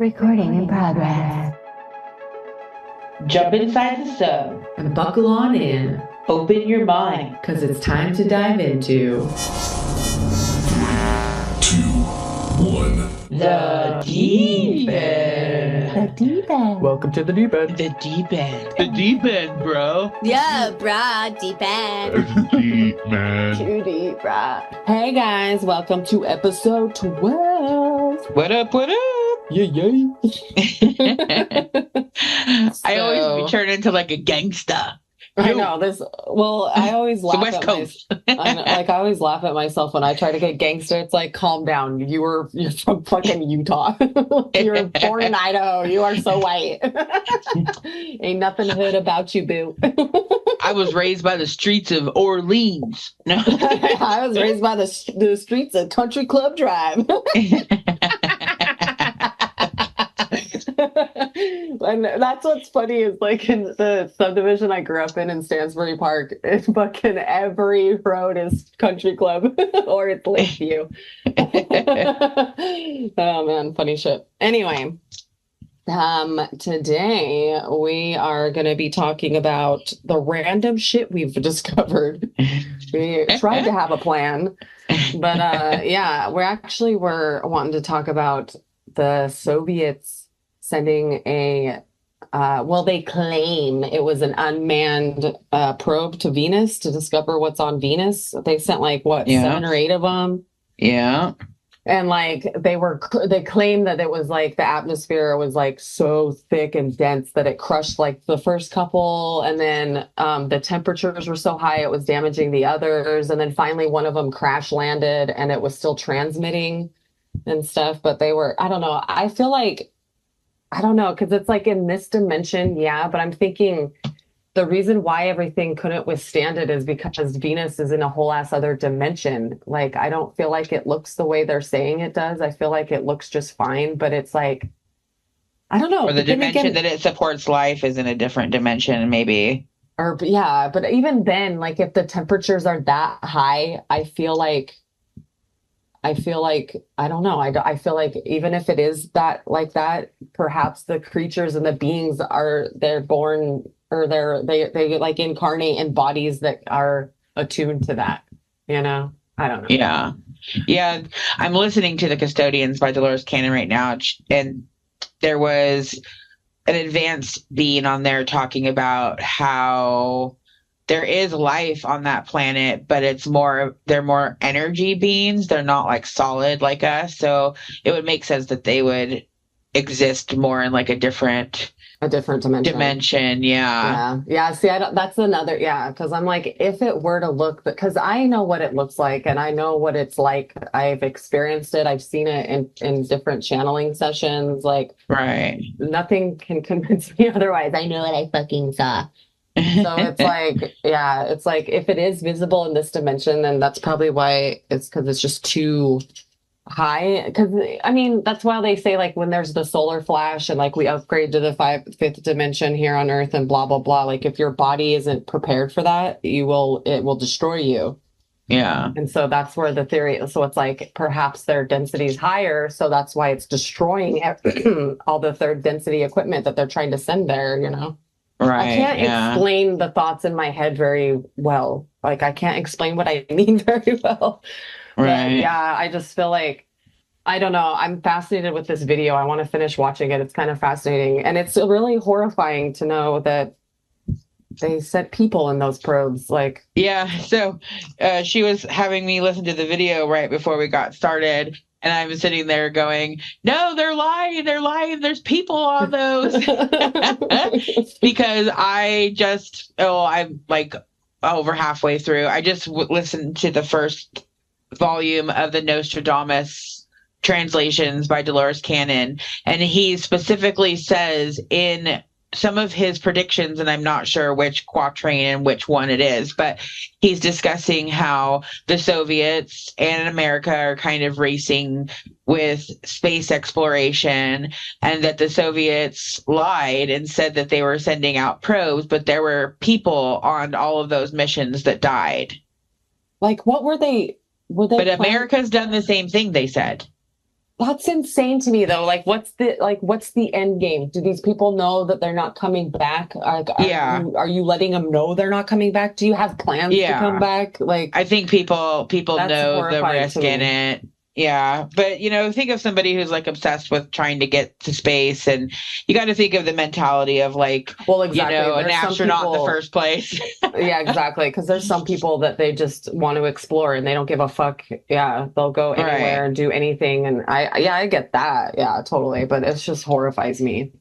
Recording in progress. Jump inside the sub and buckle on in. Open your mind, because it's time to dive into 2, 1. the deep end. The deep end. Welcome to the deep end. The deep end. The deep end, bro. Yeah, brah, deep end. Deep man. Too deep, brah. Hey guys, welcome to episode 12. What up? What up? Yay. I always be turned into like a gangsta. I know this. Well, I always laugh West at Coast. I always laugh at myself when I try to get gangster. It's like, calm down. You're from fucking Utah. You're born in Idaho. You are so white. Ain't nothing hood about you, boo. I was raised by the streets of Orleans. No. I was raised by the streets of Country Club Drive. And that's what's funny is like in the subdivision I grew up in Stansbury Park, it's fucking every road is country club or it's Lakeview. Oh man, funny shit. Anyway, today we are going to be talking about the random shit we've discovered. We tried to have a plan, but yeah, we're wanting to talk about the Soviets sending they claim it was an unmanned probe to Venus to discover what's on Venus. They sent 7 or 8 of them. Yeah. And they claimed that it was like the atmosphere was like so thick and dense that it crushed like the first couple. And then the temperatures were so high, it was damaging the others. And then finally one of them crash landed and it was still transmitting and stuff. But they were, I don't know. I feel like, I don't know, because it's like in this dimension, yeah, but I'm thinking the reason why everything couldn't withstand it is because Venus is in a whole ass other dimension. Like, I don't feel like it looks the way they're saying it does. I feel like it looks just fine, but it's like, I don't know. Or the dimension that it supports life is in a different dimension, maybe. Or, yeah, but even then, like, if the temperatures are that high, I feel like, I don't know. I feel like even if it is that like that, perhaps the creatures and the beings they're born or they like incarnate in bodies that are attuned to that, I don't know. Yeah. Yeah. I'm listening to The Custodians by Dolores Cannon right now. And there was an advanced being on there talking about how there is life on that planet, but they're more energy beings. They're not like solid like us. So it would make sense that they would exist more in like a different dimension. Yeah. See, that's another, because I'm like, if it were to look, because I know what it looks like and I know what it's like. I've experienced it. I've seen it in different channeling sessions. Like, right. Nothing can convince me otherwise. I know what I fucking saw. So it's like, it's like if it is visible in this dimension, then that's probably why it's because it's just too high. Because I mean, that's why they say like when there's the solar flash and like we upgrade to the fifth dimension here on Earth and blah blah blah. Like if your body isn't prepared for that, it will destroy you. Yeah. And so that's where the theory. So it's like perhaps their density is higher, so that's why it's destroying all the third density equipment that they're trying to send there. Right. I can't explain the thoughts in my head very well. Like, I can't explain what I mean very well. Right. But yeah, I just feel like, I don't know. I'm fascinated with this video. I want to finish watching it. It's kind of fascinating. And it's really horrifying to know that they sent people in those probes. Like, yeah. So she was having me listen to the video right before we got started. And I was sitting there going, no, they're lying. They're lying. There's people on those. Because I'm like over halfway through. I just listened to the first volume of the Nostradamus translations by Dolores Cannon. And he specifically says in some of his predictions, and I'm not sure which quatrain and which one it is, but he's discussing how the Soviets and America are kind of racing with space exploration, and that the Soviets lied and said that they were sending out probes, but there were people on all of those missions that died. Like, what were they? But America's done the same thing, they said. That's insane to me, though. Like, what's the end game? Do these people know that they're not coming back? Yeah. Are you letting them know they're not coming back? Do you have plans to come back? Like, I think people That's know the horrifying risk to in me. it. Yeah. But, think of somebody who's like obsessed with trying to get to space, and you got to think of the mentality of like, well, exactly. an There's some astronaut in the people- first place. Yeah, exactly. Because there's some people that they just want to explore and they don't give a fuck. Yeah, they'll go anywhere Right. and do anything. And I get that. Yeah, totally. But it just horrifies me.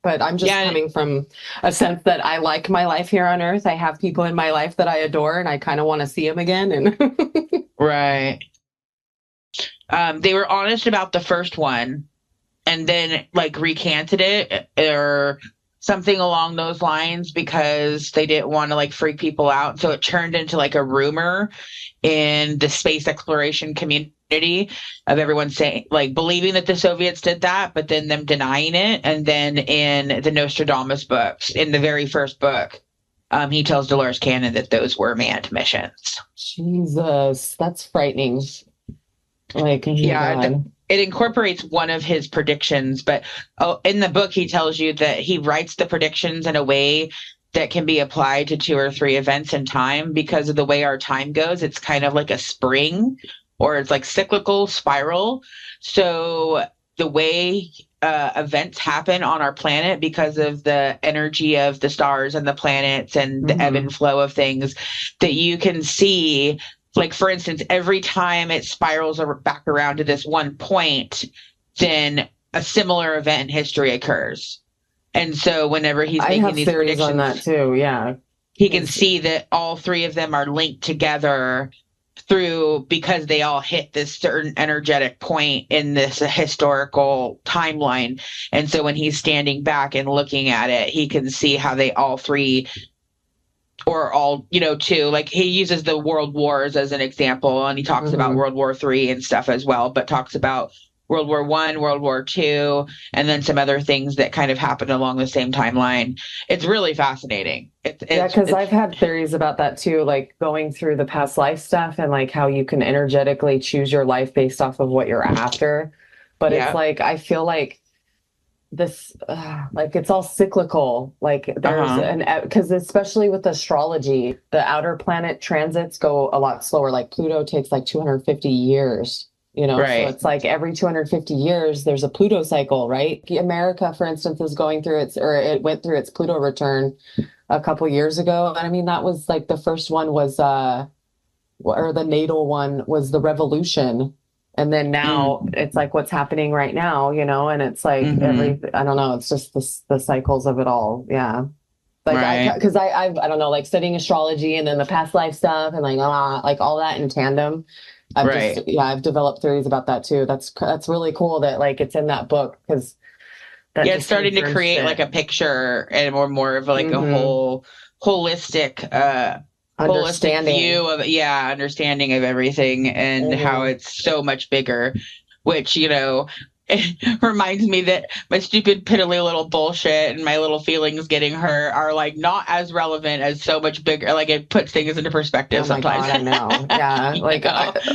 But I'm just Yeah. coming from a sense that I like my life here on Earth. I have people in my life that I adore, and I kind of want to see them again. And Right. They were honest about the first one and then like recanted it or something along those lines because they didn't want to like freak people out. So it turned into like a rumor in the space exploration community of everyone saying like believing that the Soviets did that, but then them denying it. And then in the Nostradamus books, in the very first book, he tells Dolores Cannon that those were manned missions. Jesus, that's frightening. Like, oh my Yeah, God. it incorporates one of his predictions, but in the book, he tells you that he writes the predictions in a way that can be applied to 2 or 3 events in time because of the way our time goes. It's kind of like a spring or it's like cyclical spiral. So the way events happen on our planet because of the energy of the stars and the planets and the ebb and flow of things that you can see. Like, for instance, every time it spirals back around to this one point, then a similar event in history occurs. And so whenever he's I making have these theories predictions, on that too. Yeah. he can see that all 3 of them are linked together because they all hit this certain energetic point in this historical timeline. And so when he's standing back and looking at it, he can see how they all 3 or all, 2, like he uses the world wars as an example, and he talks about World War III and stuff as well, but talks about World War I, World War II, and then some other things that kind of happened along the same timeline. It's really fascinating. Yeah, because I've had theories about that too, like going through the past life stuff and like how you can energetically choose your life based off of what you're after. But Yeah. it's like, I feel like this, like it's all cyclical. Like there's because especially with astrology, the outer planet transits go a lot slower. Like Pluto takes like 250 years. Right. So it's like every 250 years, there's a Pluto cycle, right? America, for instance, is going through it went through its Pluto return a couple years ago. And I mean, that was like the first one was, or the natal one was the revolution. And then now it's like what's happening right now, and it's like I don't know, it's just the cycles of it all. Yeah. Like, right. because I don't know, like studying astrology and then the past life stuff and like all that in tandem. I've developed theories about that too. That's really cool that like it's in that book because it's starting to create like a picture and more of like a whole holistic understanding view of understanding of everything and how it's so much bigger, which it reminds me that my stupid piddly little bullshit and my little feelings getting hurt are like not as relevant as so much bigger. Like it puts things into perspective sometimes. God, I know. Yeah.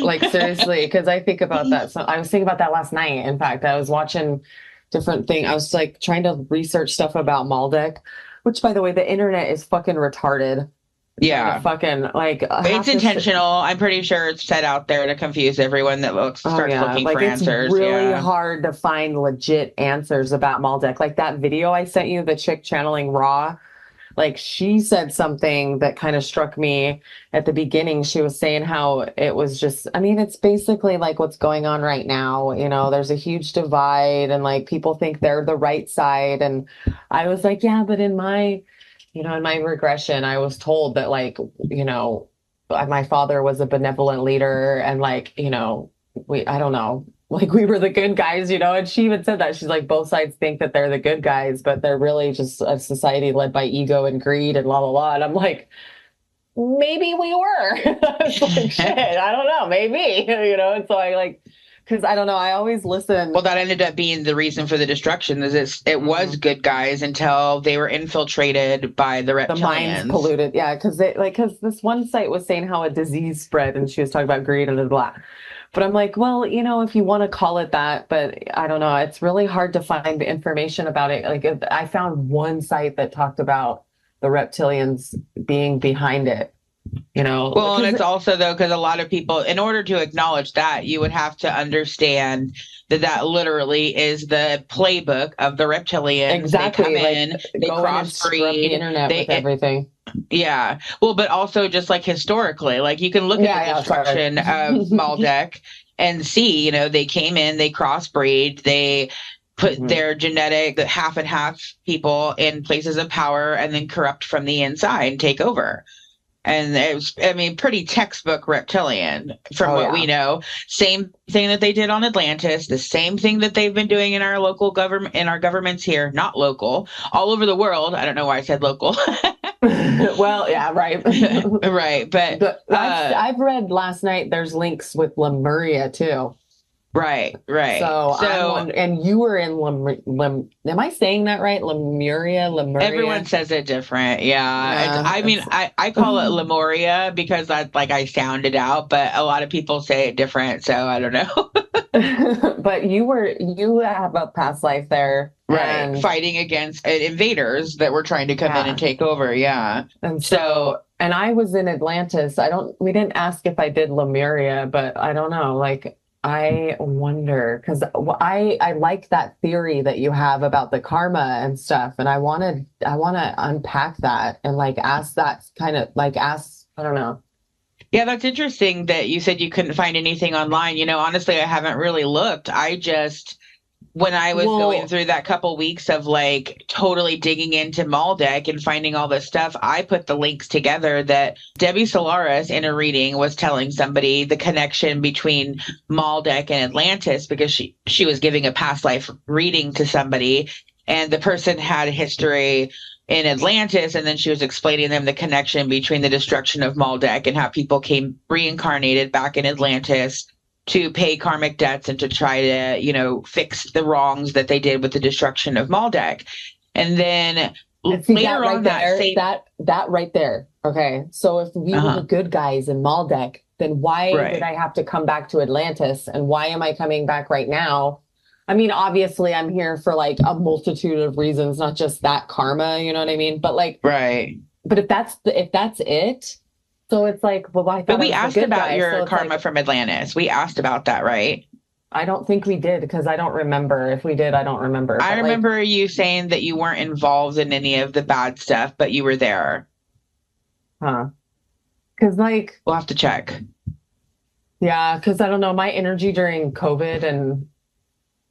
Like seriously, because I think about that. So I was thinking about that last night. In fact, I was watching different thing. I was like trying to research stuff about Maldek, which by the way, the internet is fucking retarded. Yeah. Fucking like it's intentional. I'm pretty sure it's set out there to confuse everyone that starts looking for answers. It's really hard to find legit answers about Maldek. Like that video I sent you, the chick channeling Ra, like she said something that kind of struck me at the beginning. She was saying how it was just, I mean, it's basically like what's going on right now. There's a huge divide and like people think they're the right side. And I was like, yeah, but in my regression, I was told that like, my father was a benevolent leader and like, I don't know, like we were the good guys, and she even said that. She's like, both sides think that they're the good guys, but they're really just a society led by ego and greed and la la la. And I'm like, maybe we were. It's like, shit, I don't know, maybe, and so I like, because I don't know, I always listen. Well, that ended up being the reason for the destruction. It was good guys until they were infiltrated by the reptilians. The mind's polluted, yeah, because this one site was saying how a disease spread, and she was talking about greed and blah. But I'm like, well, if you want to call it that, but I don't know. It's really hard to find information about it. Like I found one site that talked about the reptilians being behind it, Well, and because it's also though, because a lot of people, in order to acknowledge that, you would have to understand that that literally is the playbook of the reptilians. exactly, They come like in, they go in and scrub the crossbreed, internet with they everything. yeah. Well, but also just like historically, like you can look at the Sorry. destruction of Maldek and see, they came in, they crossbreed, they put their genetic half and half people in places of power and then corrupt from the inside and take over. And it was, pretty textbook reptilian from what we know. Same thing that they did on Atlantis, the same thing that they've been doing in our local government, in our governments here, not local, all over the world. I don't know why I said local. Well, yeah, right. Right. But I've read last night, there's links with Lemuria too. Right. So and you were in am I saying that right? Lemuria. Everyone says it different. Yeah. I call it Lemuria because that's like I sound it out, but a lot of people say it different. So I don't know. But you have a past life there. Right. Fighting against invaders that were trying to come in and take over. Yeah. And so, and I was in Atlantis. We didn't ask if I did Lemuria, but I don't know. Like, I wonder, because I like that theory that you have about the karma and stuff, and I want to unpack that and like ask that kind of like I don't know. Yeah, that's interesting that you said you couldn't find anything online. Honestly, I haven't really looked. When I was going through that couple weeks of like totally digging into Maldek and finding all this stuff, I put the links together that Debbie Solaris in a reading was telling somebody the connection between Maldek and Atlantis because she was giving a past life reading to somebody and the person had a history in Atlantis, and then she was explaining them the connection between the destruction of Maldek and how people came reincarnated back in Atlantis to pay karmic debts and to try to, fix the wrongs that they did with the destruction of Maldek. And then later on that right there. Okay. So if we were the good guys in Maldek, then why did I have to come back to Atlantis? And why am I coming back right now? I mean, obviously I'm here for like a multitude of reasons, not just that karma, you know what I mean? But like, right. But if that's it, so it's like, well, I thought but we asked about your karma from Atlantis. We asked about that, right? I don't think we did because I don't remember. If we did, I don't remember. I remember you saying that you weren't involved in any of the bad stuff, but you were there. Huh. Because like... We'll have to check. Yeah, because I don't know, my energy during COVID and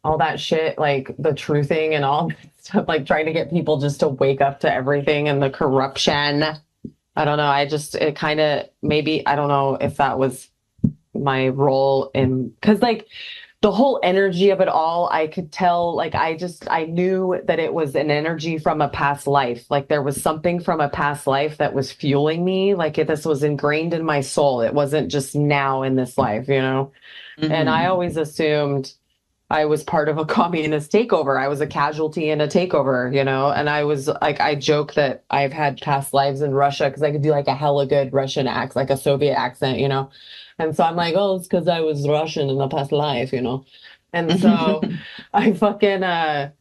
all that shit, like the truthing and all that stuff, like trying to get people just to wake up to everything and the corruption. I don't know. It kind of, maybe, I don't know if that was my role in, because like the whole energy of it all, I could tell, like, I knew that it was an energy from a past life. Like there was something from a past life that was fueling me. Like this was ingrained in my soul. It wasn't just now in this life, Mm-hmm. And I always assumed I was part of a communist takeover. I was a casualty in a takeover, and I was like, I joke that I've had past lives in Russia because I could do like a hella good Russian accent, like a Soviet accent, And so I'm like, oh, it's because I was Russian in the past life, And so I fucking, I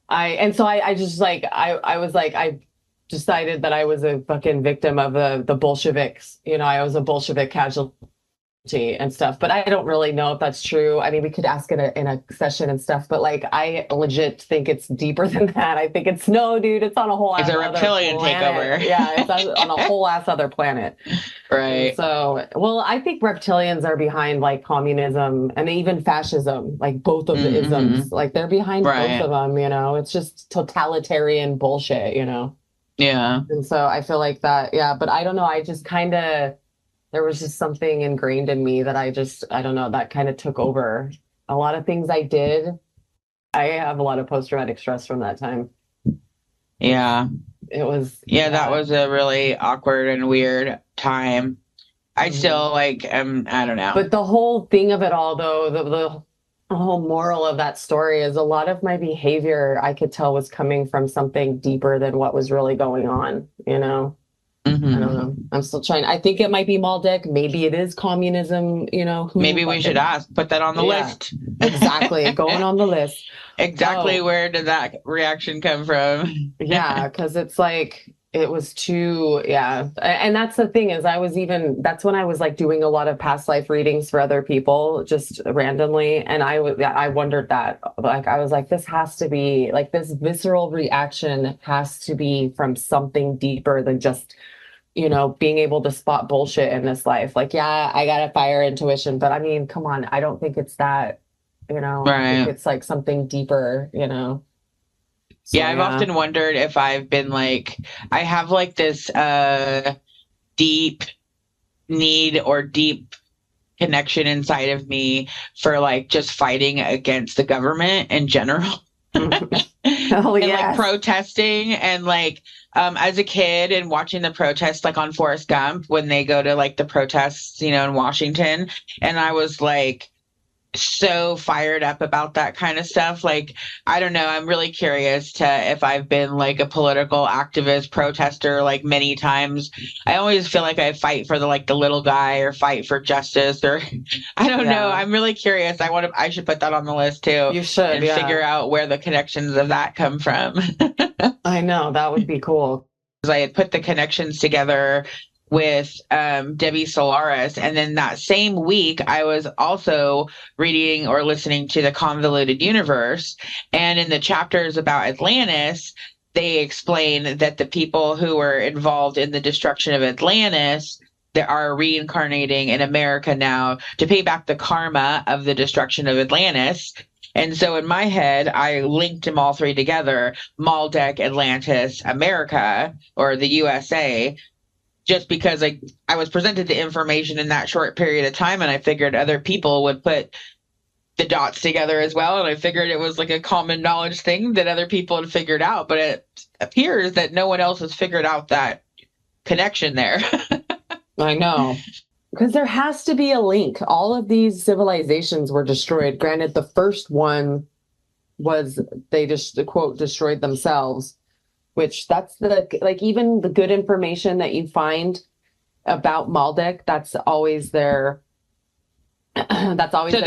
decided that I was a fucking victim of the Bolsheviks. I was a Bolshevik casualty and stuff, but I don't really know if that's true. I mean, we could ask in a session and stuff, but like I legit think it's deeper than that. I think it's dude, it's on a whole it's a reptilian takeover. Yeah, it's on a whole ass other planet. Right. And so, well, I think reptilians are behind like communism and even fascism, like both of the isms. Like they're behind both of them, It's just totalitarian bullshit, Yeah. And so I feel like that, but I don't know. I just kind of, there was just something ingrained in me that I don't know, that kind of took over. A lot of things I did, I have a lot of post-traumatic stress from that time. Yeah. It was... Yeah, that was a really awkward and weird time. I still I don't know. But the whole thing of it all, though, the whole moral of that story is a lot of my behavior I could tell was coming from something deeper than what was really going on, I Mhm. don't know. I'm still trying. I think it might be Maldek. Maybe it is communism, who Maybe we should fucking- put that on the Yeah. list. Exactly. Going on the list. Exactly Oh. where did that reaction come from? Yeah, because it's like it was too, yeah. And that's the thing is that's when I was like doing a lot of past life readings for other people just randomly. And I wondered that. Like I was like, this has to be like this visceral reaction has to be from something deeper than just, being able to spot bullshit in this life. Like, yeah, I got a fire intuition, but I mean, come on, I don't think it's that, I think Right. it's like something deeper. So, Yeah, I've often wondered if I've been like, I have like this deep need or deep connection inside of me for like just fighting against the government in general. Oh, And like yes. protesting and like as a kid and watching the protests like on Forrest Gump when they go to like the protests, in Washington. And I was like so fired up about that kind of stuff. Like, I don't know. I'm really curious to if I've been like a political activist protester like many times. I always feel like I fight for the little guy or fight for justice or I don't know. Yeah. I'm really curious. I should put that on the list too You should, and yeah. figure out where the connections of that come from. I know, that would be cool. I had put the connections together with Debbie Solaris. And then that same week, I was also reading or listening to The Convoluted Universe. And in the chapters about Atlantis, they explain that the people who were involved in the destruction of Atlantis that are reincarnating in America now to pay back the karma of the destruction of Atlantis. And so in my head, I linked them all three together, Maldek, Atlantis, America, or the USA, just because I was presented the information in that short period of time, and I figured other people would put the dots together as well. And I figured it was like a common knowledge thing that other people had figured out, but it appears that no one else has figured out that connection there. I know. Because there has to be a link. All of these civilizations were destroyed. Granted, the first one was they just, quote, destroyed themselves, which that's even the good information that you find about Maldek, that's always their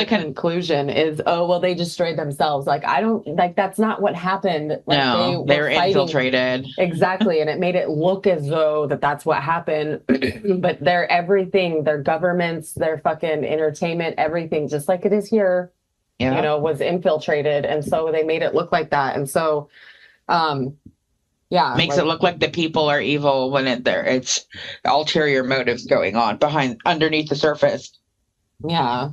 conclusion is, oh, well, they destroyed themselves. Like, I don't, like, that's not what happened. Like, No, they were fighting. Infiltrated. Exactly. And it made it look as though that's what happened. But their everything, their governments, their fucking entertainment, everything, just like it is here, was infiltrated. And so they made it look like that. And so, yeah. Makes it look like the people are evil when it's ulterior motives going on underneath the surface. Yeah.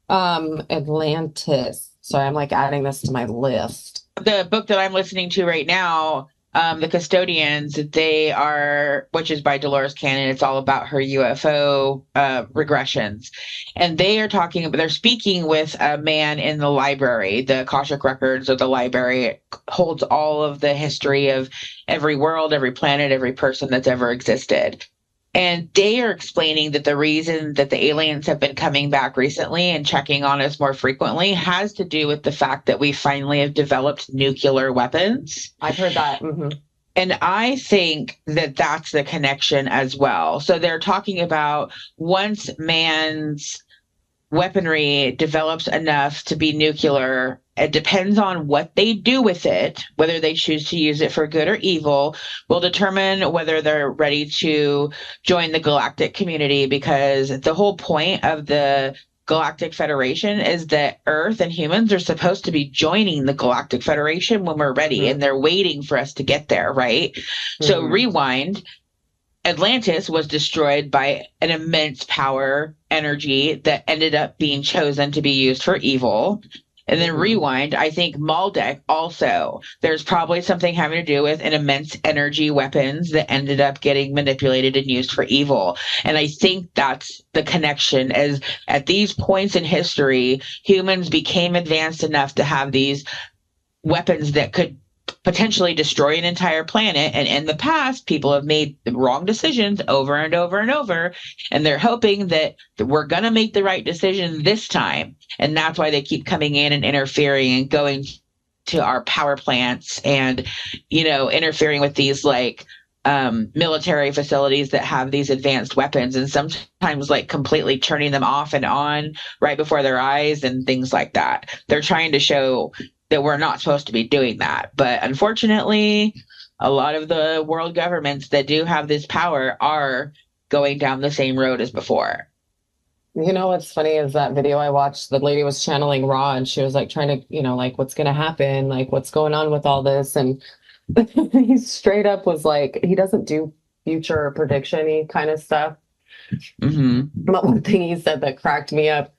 Atlantis. Sorry, I'm like adding this to my list. The book that I'm listening to right now, The Custodians, which is by Dolores Cannon. It's all about her UFO regressions. And they're speaking with a man in the library, the Akashic Records of the library. It holds all of the history of every world, every planet, every person that's ever existed. And they are explaining that the reason that the aliens have been coming back recently and checking on us more frequently has to do with the fact that we finally have developed nuclear weapons. I've heard that. Mm-hmm. And I think that that's the connection as well. So they're talking about once man's weaponry develops enough to be nuclear, it depends on what they do with it, whether they choose to use it for good or evil, will determine whether they're ready to join the galactic community, because the whole point of the Galactic Federation is that Earth and humans are supposed to be joining the Galactic Federation when we're ready, and they're waiting for us to get there, right? So rewind. Atlantis was destroyed by an immense power energy that ended up being chosen to be used for evil. And then rewind, I think Maldek also, there's probably something having to do with an immense energy weapons that ended up getting manipulated and used for evil. And I think that's the connection, as at these points in history, humans became advanced enough to have these weapons that could potentially destroy an entire planet. And in the past, people have made the wrong decisions over and over and over. And they're hoping that we're going to make the right decision this time. And that's why they keep coming in and interfering and going to our power plants and, interfering with these like military facilities that have these advanced weapons, and sometimes like completely turning them off and on right before their eyes and things like that. They're trying to show that we're not supposed to be doing that. But unfortunately, a lot of the world governments that do have this power are going down the same road as before. You know what's funny is that video I watched, the lady was channeling Ra and she was like trying to, like what's going to happen? Like what's going on with all this? And he straight up was like, he doesn't do future prediction-y kind of stuff. Mm-hmm. But one thing he said that cracked me up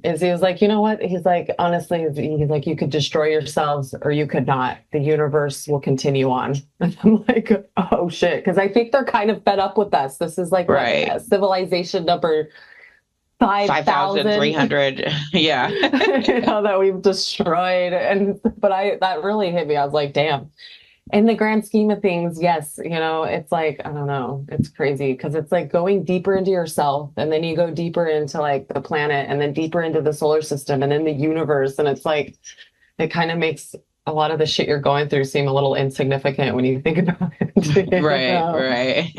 is he was like, you know what? He's like, honestly, he's like, you could destroy yourselves or you could not. The universe will continue on. And I'm like, oh shit. Because I think they're kind of fed up with us. This is like right. what, civilization number 5,300. Yeah. That we've destroyed. But that really hit me. I was like, damn. In the grand scheme of things, yes, it's like, I don't know, it's crazy because it's like going deeper into yourself and then you go deeper into like the planet and then deeper into the solar system and then the universe. And it's like, it kind of makes a lot of the shit you're going through seem a little insignificant when you think about it. Right.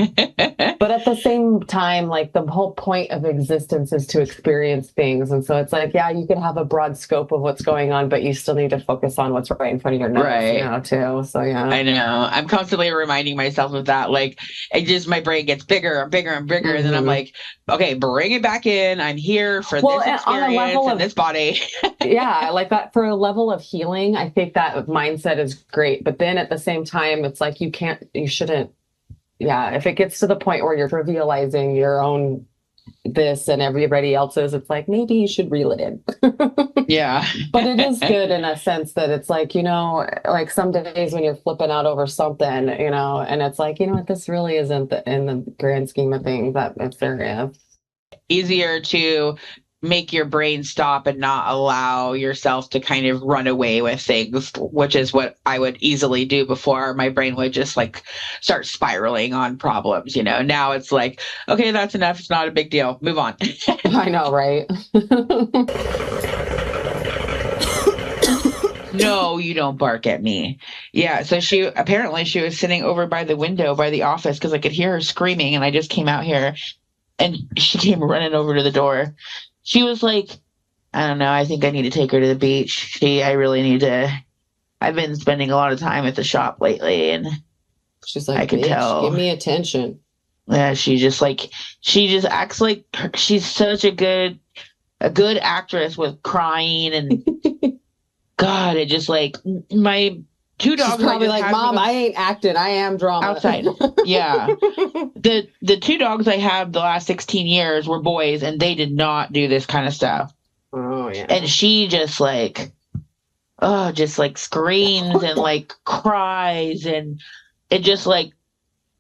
But at the same time, like the whole point of existence is to experience things. And so it's like, yeah, you can have a broad scope of what's going on, but you still need to focus on what's right in front of your nose, right. Too. So yeah. I know. I'm constantly reminding myself of that. Like my brain gets bigger and bigger and bigger. Mm-hmm. And then I'm like, okay, bring it back in. I'm here for this experience in this body. Yeah. Like that for a level of healing. I think that mindset is great. But then at the same time, it's like, you shouldn't. Yeah, if it gets to the point where you're trivializing your own this and everybody else's, it's like maybe you should reel it in. Yeah. But it is good in a sense that it's like, like some days when you're flipping out over something, and it's like, what, this really isn't in the grand scheme of things that it's serious. Easier to make your brain stop and not allow yourself to kind of run away with things, which is what I would easily do before. My brain would just like start spiraling on problems, Now it's like, okay, that's enough. It's not a big deal. Move on. I know, right? No, you don't bark at me. Yeah. So she was sitting over by the window by the office because I could hear her screaming, and I just came out here and she came running over to the door. She was like, I don't know, I think I need to take her to the beach. I've been spending a lot of time at the shop lately, and she's like, I can tell. Give me attention. Yeah, she just acts like she's such a good actress with crying and God, it just like my two dogs. She's probably like, Mom, I ain't acting. I am drama. Outside. Yeah. The two dogs I had the last 16 years were boys, and they did not do this kind of stuff. Oh, yeah. And she just like screams and like cries, and it just like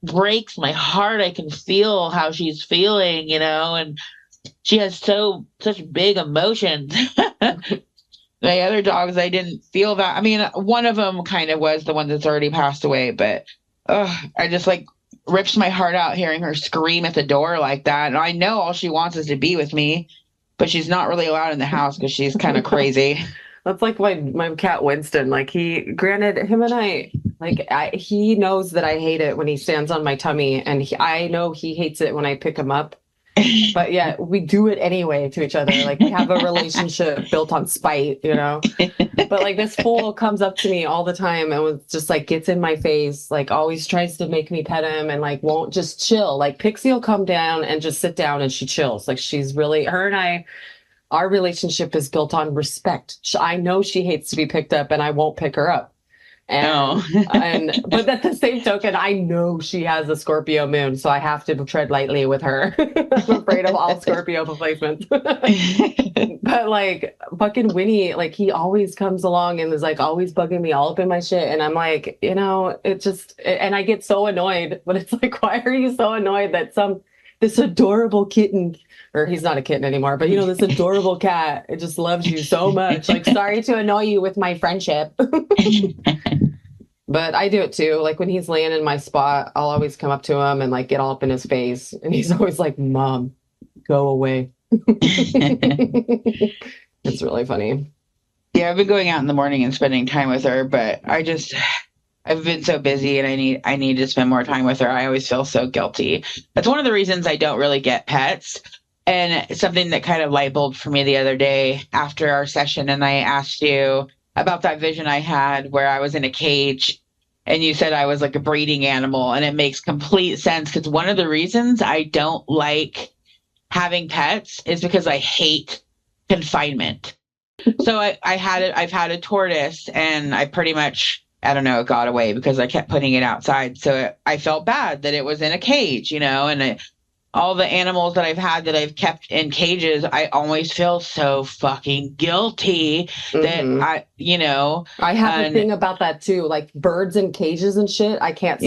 breaks my heart. I can feel how she's feeling, and she has such big emotions. The other dogs, I didn't feel that. I mean, one of them kind of was the one that's already passed away, but I just like rips my heart out hearing her scream at the door like that. And I know all she wants is to be with me, but she's not really allowed in the house because she's kind of crazy. That's like my cat Winston. Like he knows that I hate it when he stands on my tummy, and I know he hates it when I pick him up. But yeah, we do it anyway to each other. Like we have a relationship built on spite, But like this fool comes up to me all the time and was just like gets in my face, like always tries to make me pet him and like won't just chill. Like Pixie will come down and just sit down and she chills. Like she's really her and I. Our relationship is built on respect. I know she hates to be picked up, and I won't pick her up. But at the same token, I know she has a Scorpio moon, so I have to tread lightly with her. I'm afraid of all Scorpio placements. But like fucking Winnie, like he always comes along and is like always bugging me all up in my shit, and I'm like, and I get so annoyed. But it's like, why are you so annoyed that this adorable kitten, or he's not a kitten anymore, but this adorable cat, it just loves you so much. Like, sorry to annoy you with my friendship. But I do it too. Like when he's laying in my spot, I'll always come up to him and like get all up in his face. And he's always like, Mom, go away. It's really funny. Yeah, I've been going out in the morning and spending time with her, but I've been so busy and I need to spend more time with her. I always feel so guilty. That's one of the reasons I don't really get pets. And something that kind of light bulbed for me the other day after our session, and I asked you about that vision I had where I was in a cage and you said I was like a breeding animal, and it makes complete sense because one of the reasons I don't like having pets is because I hate confinement. So I've had a tortoise, and I pretty much, I don't know, it got away because I kept putting it outside. So I felt bad that it was in a cage, and all the animals that I've had that I've kept in cages, I always feel so fucking guilty that I have a thing about that too, like birds in cages and shit. I can't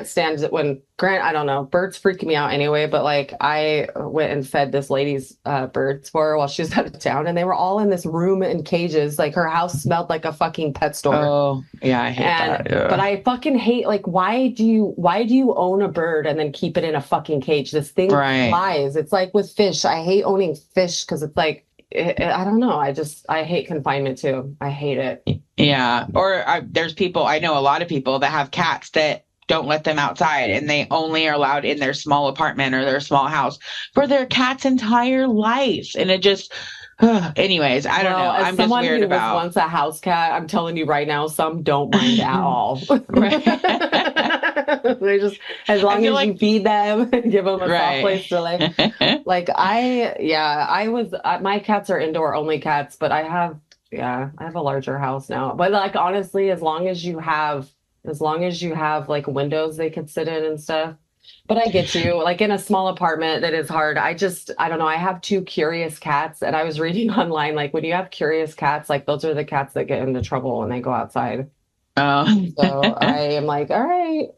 stand it when I don't know, birds freak me out anyway, but like I went and fed this lady's birds for her while she was out of town, and they were all in this room in cages. Like her house smelled like a fucking pet store. Oh yeah, I hate that. Yeah. But I fucking hate, like, why do you own a bird and then keep it in a fucking cage? This thing flies. It's like with fish. I hate owning fish because it's like, I don't know. I hate confinement too. I hate it. Yeah. Or there's people, I know a lot of people that have cats that don't let them outside, and they only are allowed in their small apartment or their small house for their cat's entire life. And it just, anyways, I don't know. I'm just weird about. Was once a house cat, I'm telling you right now, some don't mind at all. They just, as long as you feed them, give them a soft place to lay. Like my cats are indoor only cats, but I have a larger house now. But like honestly, as long as you have like windows they could sit in and stuff. But I get you, like in a small apartment that is hard. I don't know. I have 2 curious cats, and I was reading online, like when you have curious cats, like those are the cats that get into trouble when they go outside. Oh, so I am like, all right.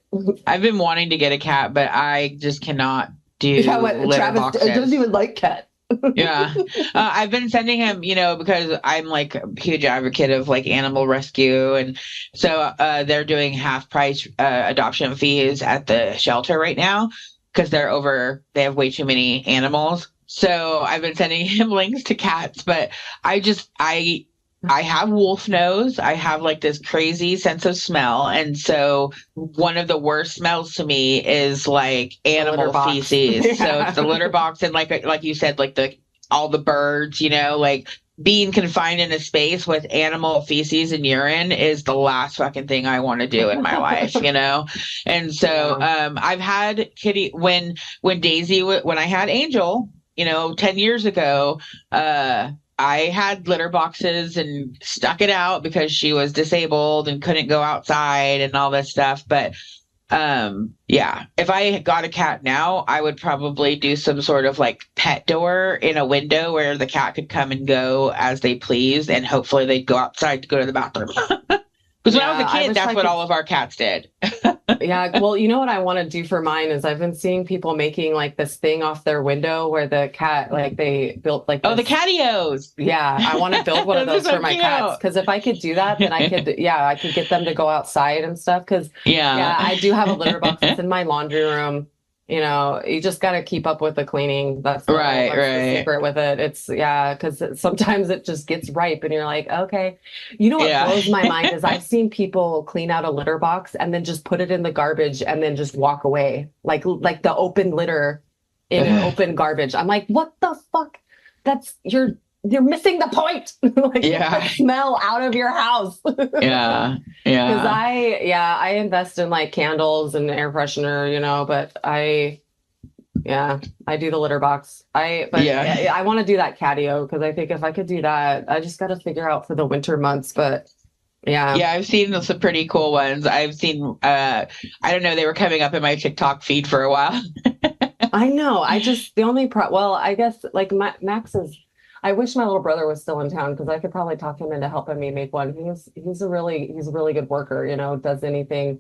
I've been wanting to get a cat, but I just cannot do Travis doesn't even like cat. Yeah. I've been sending him, because I'm like a huge advocate of like animal rescue. And so they're doing half price adoption fees at the shelter right now because they have way too many animals. So I've been sending him links to cats, but I have wolf nose. I have like this crazy sense of smell. And so one of the worst smells to me is like animal feces. Yeah. So it's the litter box. And like you said, like all the birds, like being confined in a space with animal feces and urine is the last fucking thing I want to do in my life, And so I've had kitty when Daisy, when I had Angel, 10 years ago, I had litter boxes and stuck it out because she was disabled and couldn't go outside and all this stuff. But if I got a cat now, I would probably do some sort of like pet door in a window where the cat could come and go as they please, and hopefully they'd go outside to go to the bathroom. Because when I was a kid, that's what all of our cats did. Yeah. Well, you know what I want to do for mine is I've been seeing people making like this thing off their window where the cat, like they built like the catios. Yeah. I want to build one of those for my cats. Because if I could do that, then I could get them to go outside and stuff. Because I do have a litter box that's in my laundry room. You just got to keep up with the cleaning. That's the secret with it. It's because sometimes it just gets ripe and you're like, okay. You know what blows my mind is I've seen people clean out a litter box and then just put it in the garbage and then just walk away. Like the open litter in an open garbage. I'm like, what the fuck? You're missing the point. Get the smell out of your house. Yeah. Because I invest in like candles and air freshener, but I do the litter box. I want to do that catio because I think if I could do that, I just got to figure out for the winter months. But yeah, I've seen some pretty cool ones. I've seen, I don't know, they were coming up in my TikTok feed for a while. I know. I guess like Max is. I wish my little brother was still in town because I could probably talk him into helping me make one. He's a really good worker, does anything.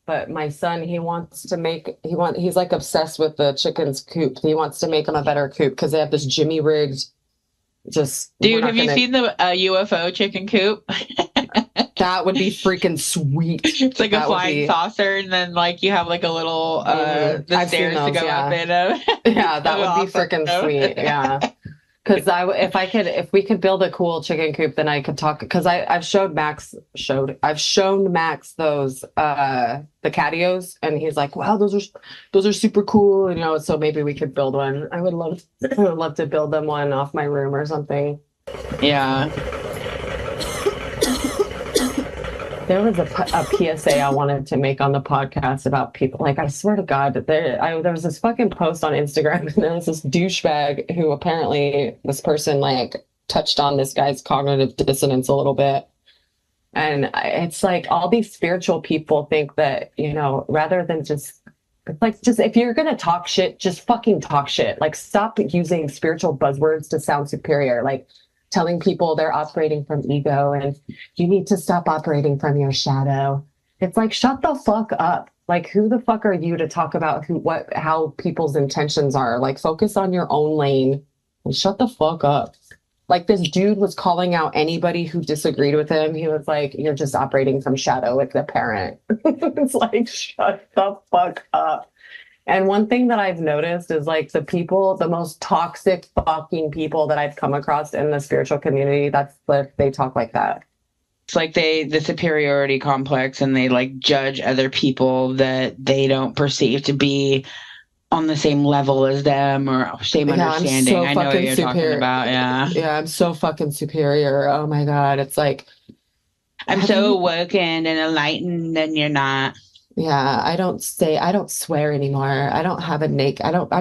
But my son, he's like obsessed with the chicken's coop. He wants to make them a better coop because they have this Jimmy rigged. Dude, have you seen the UFO chicken coop? That would be freaking sweet. It's like a flying saucer, and then like you have like a little the stairs to go up in. Yeah, that would be freaking sweet. Yeah. Because if we could build a cool chicken coop, then I could talk. Because I've shown Max those the catios, and he's like, "Wow, those are super cool." You know, so maybe we could build one. I would love to build them one off my room or something. Yeah. There was a PSA I wanted to make on the podcast about people. Like, I swear to God, there was this fucking post on Instagram, and there was this douchebag who apparently this person like touched on this guy's cognitive dissonance a little bit. And it's like all these spiritual people think that, you know, rather than just if you're gonna talk shit, just fucking talk shit. Like, stop using spiritual buzzwords to sound superior. Like, telling people they're operating from ego and you need to stop operating from your shadow. It's like, shut the fuck up. Like, who the fuck are you to talk about how people's intentions are? Like, focus on your own lane and shut the fuck up. Like, this dude was calling out anybody who disagreed with him. He was like, you're just operating from shadow like the parent. It's like, shut the fuck up. And one thing that I've noticed is like the most toxic fucking people that I've come across in the spiritual community, they talk like that. It's like the superiority complex, and they like judge other people that they don't perceive to be on the same level as them or same understanding. I know what you're talking about. Yeah. Yeah, I'm so fucking superior. Oh my God. It's like, I'm so awoken and enlightened, and you're not. Yeah, I don't swear anymore. I don't have I'm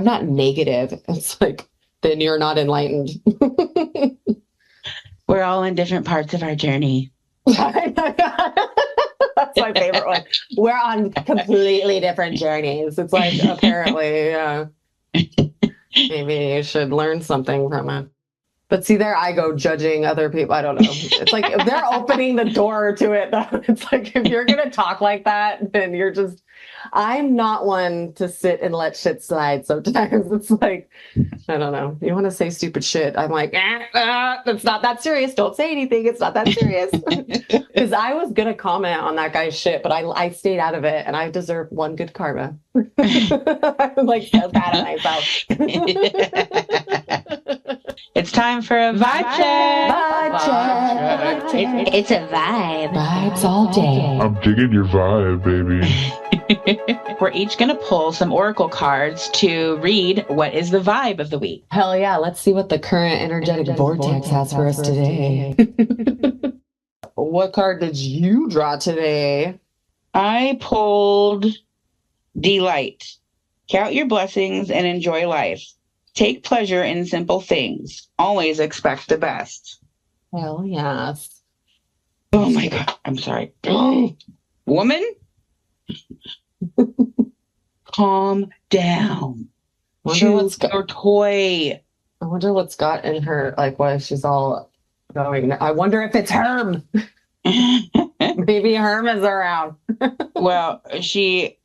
not negative. It's like, then you're not enlightened. We're all in different parts of our journey. That's my favorite one. We're on completely different journeys. It's like, apparently, maybe you should learn something from it. But see, there I go judging other people. I don't know. It's like, if they're opening the door to it, it's like, if you're going to talk like that, then I'm not one to sit and let shit slide sometimes. It's like, I don't know. You want to say stupid shit. I'm like, it's not that serious. Don't say anything. It's not that serious. Because I was going to comment on that guy's shit, but I stayed out of it, and I deserve one good karma. I'm like, so bad at myself. It's time for a vibe check. Vibe check. It's a vibe. Vibes all day. I'm digging your vibe, baby. We're each going to pull some oracle cards to read what is the vibe of the week. Hell yeah. Let's see what the current energetic vortex has for us today. What card did you draw today? I pulled Delight. Count your blessings and enjoy life. Take pleasure in simple things. Always expect the best. Hell yes. Oh my God. I'm sorry. Woman, calm down. Choose your toy. I wonder what's got in her, like, why she's all going. I wonder if it's Herm. Maybe Herm is around. Well, she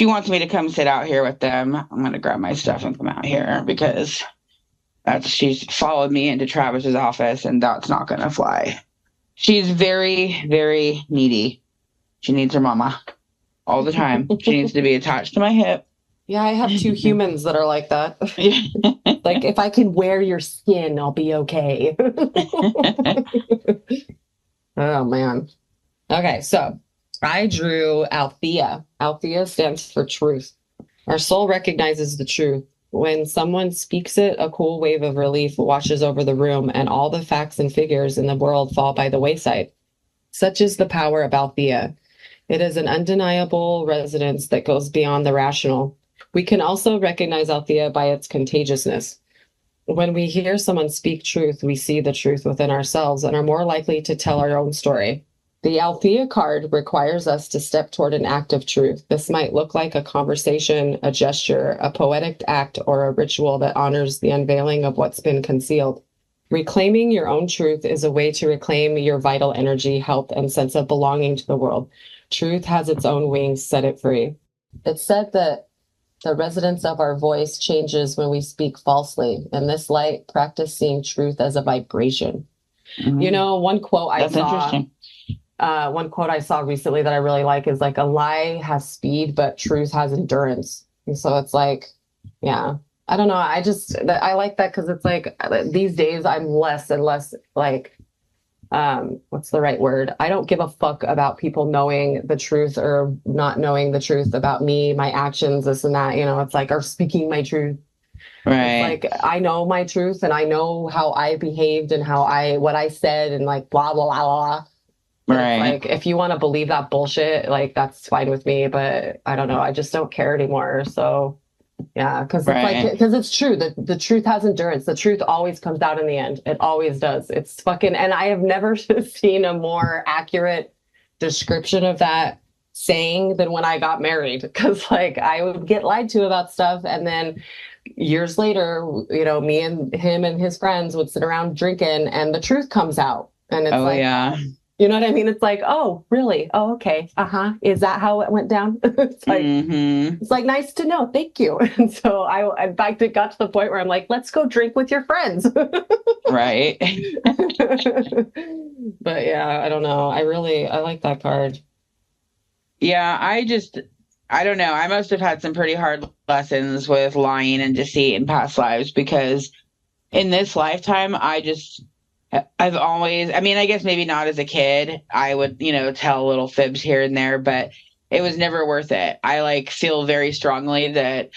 wants me to come sit out here with them. I'm going to grab my stuff and come out here because she's followed me into Travis's office, and that's not going to fly. She's very, very needy. She needs her mama all the time. She needs to be attached to my hip. Yeah, I have two humans that are like that. Like, if I can wear your skin, I'll be okay. Oh, man. Okay, so I drew Althea. Althea stands for truth. Our soul recognizes the truth. When someone speaks it, a cool wave of relief washes over the room, and all the facts and figures in the world fall by the wayside. Such is the power of Althea. It is an undeniable resonance that goes beyond the rational. We can also recognize Althea by its contagiousness. When we hear someone speak truth, we see the truth within ourselves and are more likely to tell our own story. The Althea card requires us to step toward an act of truth. This might look like a conversation, a gesture, a poetic act, or a ritual that honors the unveiling of what's been concealed. Reclaiming your own truth is a way to reclaim your vital energy, health, and sense of belonging to the world. Truth has its own wings, set it free. It's said that the resonance of our voice changes when we speak falsely. In this light, practice seeing truth as a vibration. Mm-hmm. You know, one quote I saw recently that I really like is like, a lie has speed, but truth has endurance. And so it's like, yeah, I don't know. I like that because it's like these days I'm less and less like, what's the right word? I don't give a fuck about people knowing the truth or not knowing the truth about me, my actions, this and that, it's like, or speaking my truth. It's Right. like, I know my truth and I know how I behaved and what I said and like, blah, blah, blah, blah. But it's Right. like, if you want to believe that bullshit, like, that's fine with me, but I don't know. I just don't care anymore. So yeah, because it's like, Right. because it's true that the truth has endurance. The truth always comes out in the end. It always does. It's fucking, and I have never seen a more accurate description of that saying than when I got married. Because like I would get lied to about stuff, and then years later, me and him and his friends would sit around drinking, and the truth comes out, and it's Oh, like, yeah. you know what I mean? It's like, oh, really? Oh, okay. Uh-huh. Is that how it went down? It's like, It's like, nice to know. Thank you. And so in fact, it got to the point where I'm like, let's go drink with your friends. Right. But yeah, I don't know. I like that card. Yeah, I don't know. I must have had some pretty hard lessons with lying and deceit in past lives because in this lifetime, I've always, I mean, I guess maybe not as a kid, I would, tell little fibs here and there, but it was never worth it. I like feel very strongly that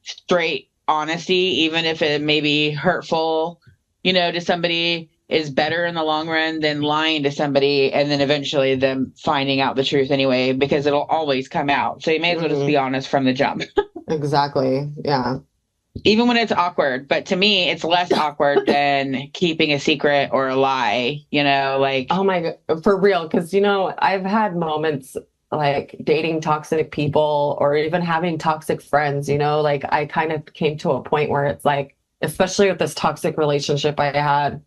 straight honesty, even if it may be hurtful, to somebody, is better in the long run than lying to somebody and then eventually them finding out the truth anyway, because it'll always come out. So you may as well just be honest from the jump. Exactly. Yeah. Even when it's awkward. But to me, it's less awkward than keeping a secret or a lie, like. Oh my God, for real. Because, I've had moments like dating toxic people or even having toxic friends, like I kind of came to a point where it's like, especially with this toxic relationship I had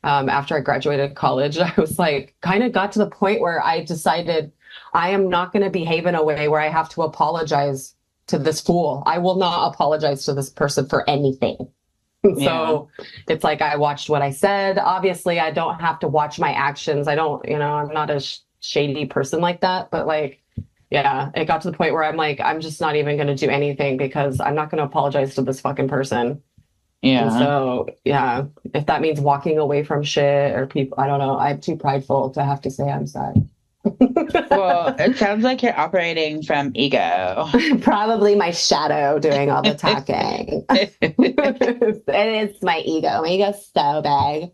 after I graduated college, I was like, kind of got to the point where I decided I am not going to behave in a way where I have to apologize to this fool. I will not apologize to this person for anything. So it's like I watched what I said. Obviously, I don't have to watch my actions. I don't, I'm not a shady person like that. But like, yeah, it got to the point where I'm like, I'm just not even going to do anything because I'm not going to apologize to this fucking person. Yeah. And so, yeah, if that means walking away from shit or people, I don't know. I'm too prideful to have to say I'm sorry. Well, it sounds like you're operating from ego. Probably my shadow doing all the talking. It is my ego. My ego's so big.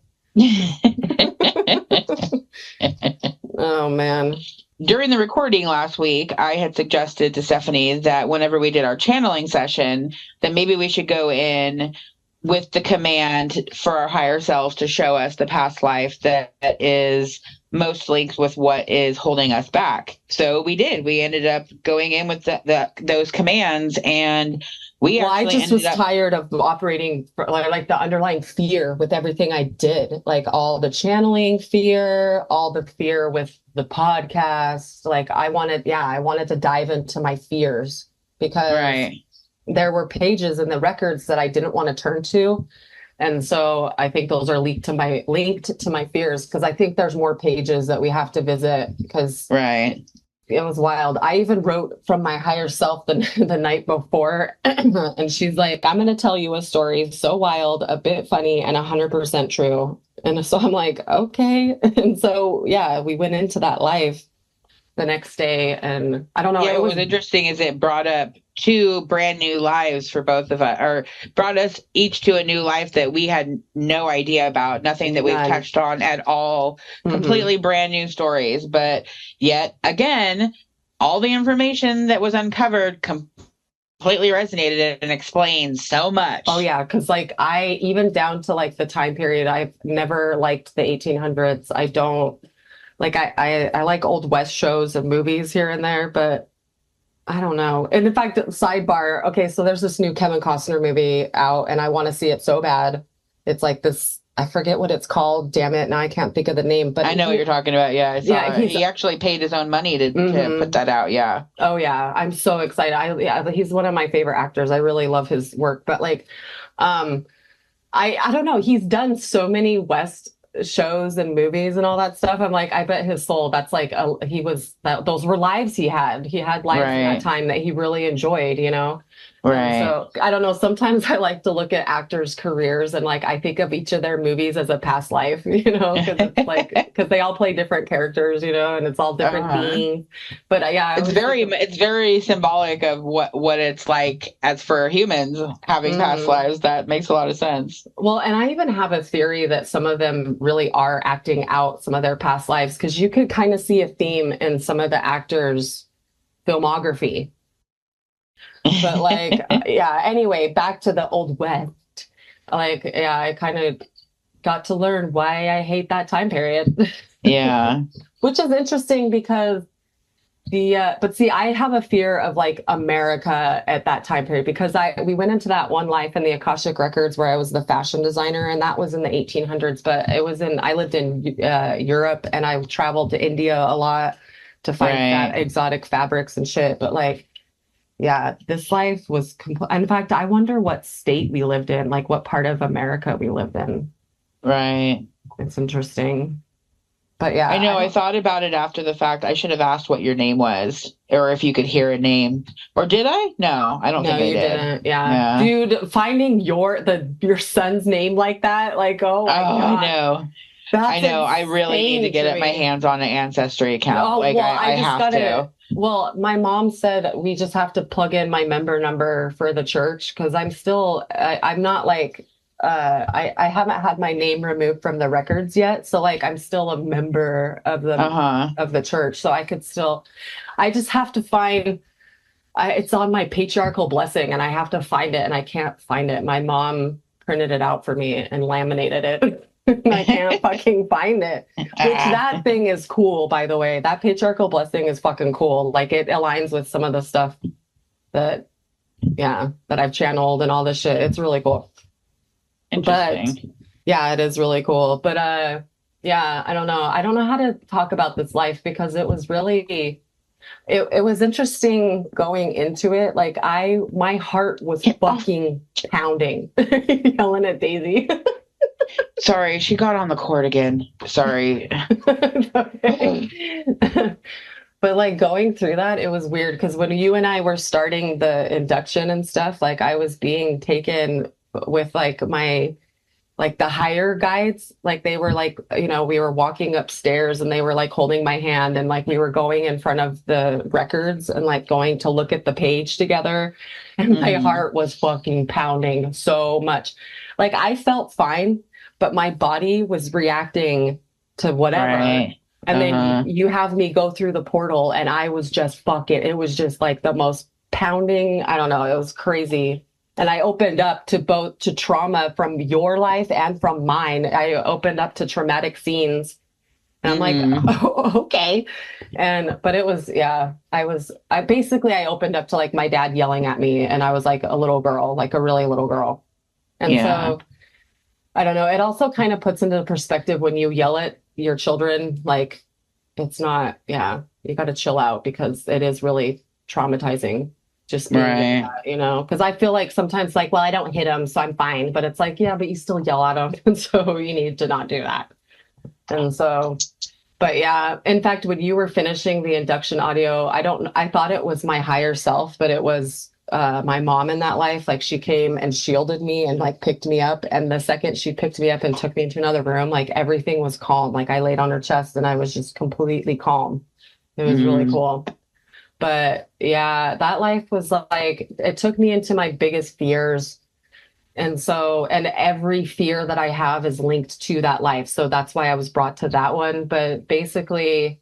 Oh, man. During the recording last week, I had suggested to Stephanie that whenever we did our channeling session, that maybe we should go in with the command for our higher selves to show us the past life that is most linked with what is holding us back. So we did. We ended up going in with those commands, and I just was tired of operating for, like the underlying fear with everything I did, like all the channeling fear, all the fear with the podcast. Like I wanted to dive into my fears because there were pages in the records that I didn't want to turn to. And so I think those are linked to my fears, because I think there's more pages that we have to visit, because it was wild. I even wrote from my higher self the night before, and she's like, I'm going to tell you a story so wild, a bit funny, and 100% true. And so I'm like, okay. And so, yeah, we went into that life the next day, and I don't know. Yeah, what was interesting is it brought up 2 brand new lives for both of us, or brought us each to a new life that we had no idea about, nothing that we've touched on at all, completely brand new stories. But yet again, all the information that was uncovered completely resonated and explained so much. Oh yeah, because like I even down to like the time period, I've never liked the 1800s. I don't like I like old West shows and movies here and there, but I don't know. And in fact, sidebar, okay, so there's this new Kevin Costner movie out, and I want to see it so bad. It's like this, I forget what it's called. Damn it, now I can't think of the name. But I know what you're talking about. Yeah, I saw it. He actually paid his own money to put that out. Yeah. Oh yeah, I'm so excited. He's one of my favorite actors. I really love his work. But like, I don't know. He's done so many West shows and movies and all that stuff. I'm like, I bet his soul, that's like those were lives he had lives in that time that he really enjoyed, And Right. so I don't know, sometimes I like to look at actors' careers and like I think of each of their movies as a past life, because it's like because they all play different characters, and it's all different Uh-huh. themes. But yeah, I always think of, It's very symbolic of what it's like as for humans having past Mhm. lives. That makes a lot of sense. Well, and I even have a theory that some of them really are acting out some of their past lives because you could kind of see a theme in some of the actors' filmography. But like, yeah, anyway, back to the Old West. Like, yeah, I kind of got to learn why I hate that time period, Yeah. which is interesting because but see, I have a fear of like America at that time period because we went into that one life in the Akashic Records where I was the fashion designer, and that was in the 1800s. But I lived in Europe, and I traveled to India a lot to find Right. exotic fabrics and shit. But like, yeah, this life was in fact, I wonder what state we lived in, like what part of America we lived in. Right. It's interesting. But yeah, I know. I thought about it after the fact. I should have asked what your name was, or if you could hear a name. Or did I? No, I don't no, think I you did. didn't. Yeah. Yeah. Dude, finding your son's name like that, like, oh my Oh, God. I know. That's I know. I really need to insane get my me. hands on an ancestry account. Oh, Like well, I just have got to. it. Well, my mom said we just have to plug in my member number for the church because I'm not like I haven't had my name removed from the records yet. So like I'm still a member of Uh-huh. the church. So I just have to find it's on my patriarchal blessing and I have to find it and I can't find it. My mom printed it out for me and laminated it. And I can't fucking find it. Which that thing is cool, by the way. That patriarchal blessing is fucking cool. Like it aligns with some of the stuff that I've channeled and all this shit. It's really cool. Interesting. But yeah, it is really cool. But yeah, I don't know. I don't know how to talk about this life because it was really it was interesting going into it. Like my heart was fucking pounding, yelling at Daisy. Sorry, she got on the court again. Sorry. But like going through that, it was weird because when you and I were starting the induction and stuff, like I was being taken with like the higher guides, like they were like, we were walking upstairs and they were like holding my hand and like we were going in front of the records and like going to look at the page together. And my heart was fucking pounding so much. Like I felt fine, but my body was reacting to whatever. Right. And then you have me go through the portal and I was just it was just like the most pounding. I don't know. It was crazy. And I opened up to trauma from your life and from mine. I opened up to traumatic scenes. And I'm like, oh, okay. But it was, yeah, I opened up to like my dad yelling at me and I was like a little girl, like a really little girl. And so I don't know. It also kind of puts into perspective when you yell at your children, like it's not, you got to chill out because it is really traumatizing just being that, because I feel like sometimes like, well, I don't hit him, so I'm fine. But it's like, yeah, but you still yell at him. And so you need to not do that. And so, but yeah, in fact, when you were finishing the induction audio, I thought it was my higher self, but it was my mom in that life. Like she came and shielded me and like picked me up. And the second she picked me up and took me into another room, like everything was calm. Like I laid on her chest and I was just completely calm. It was really cool. But yeah, that life was like, it took me into my biggest fears. And every fear that I have is linked to that life. So that's why I was brought to that one. But basically,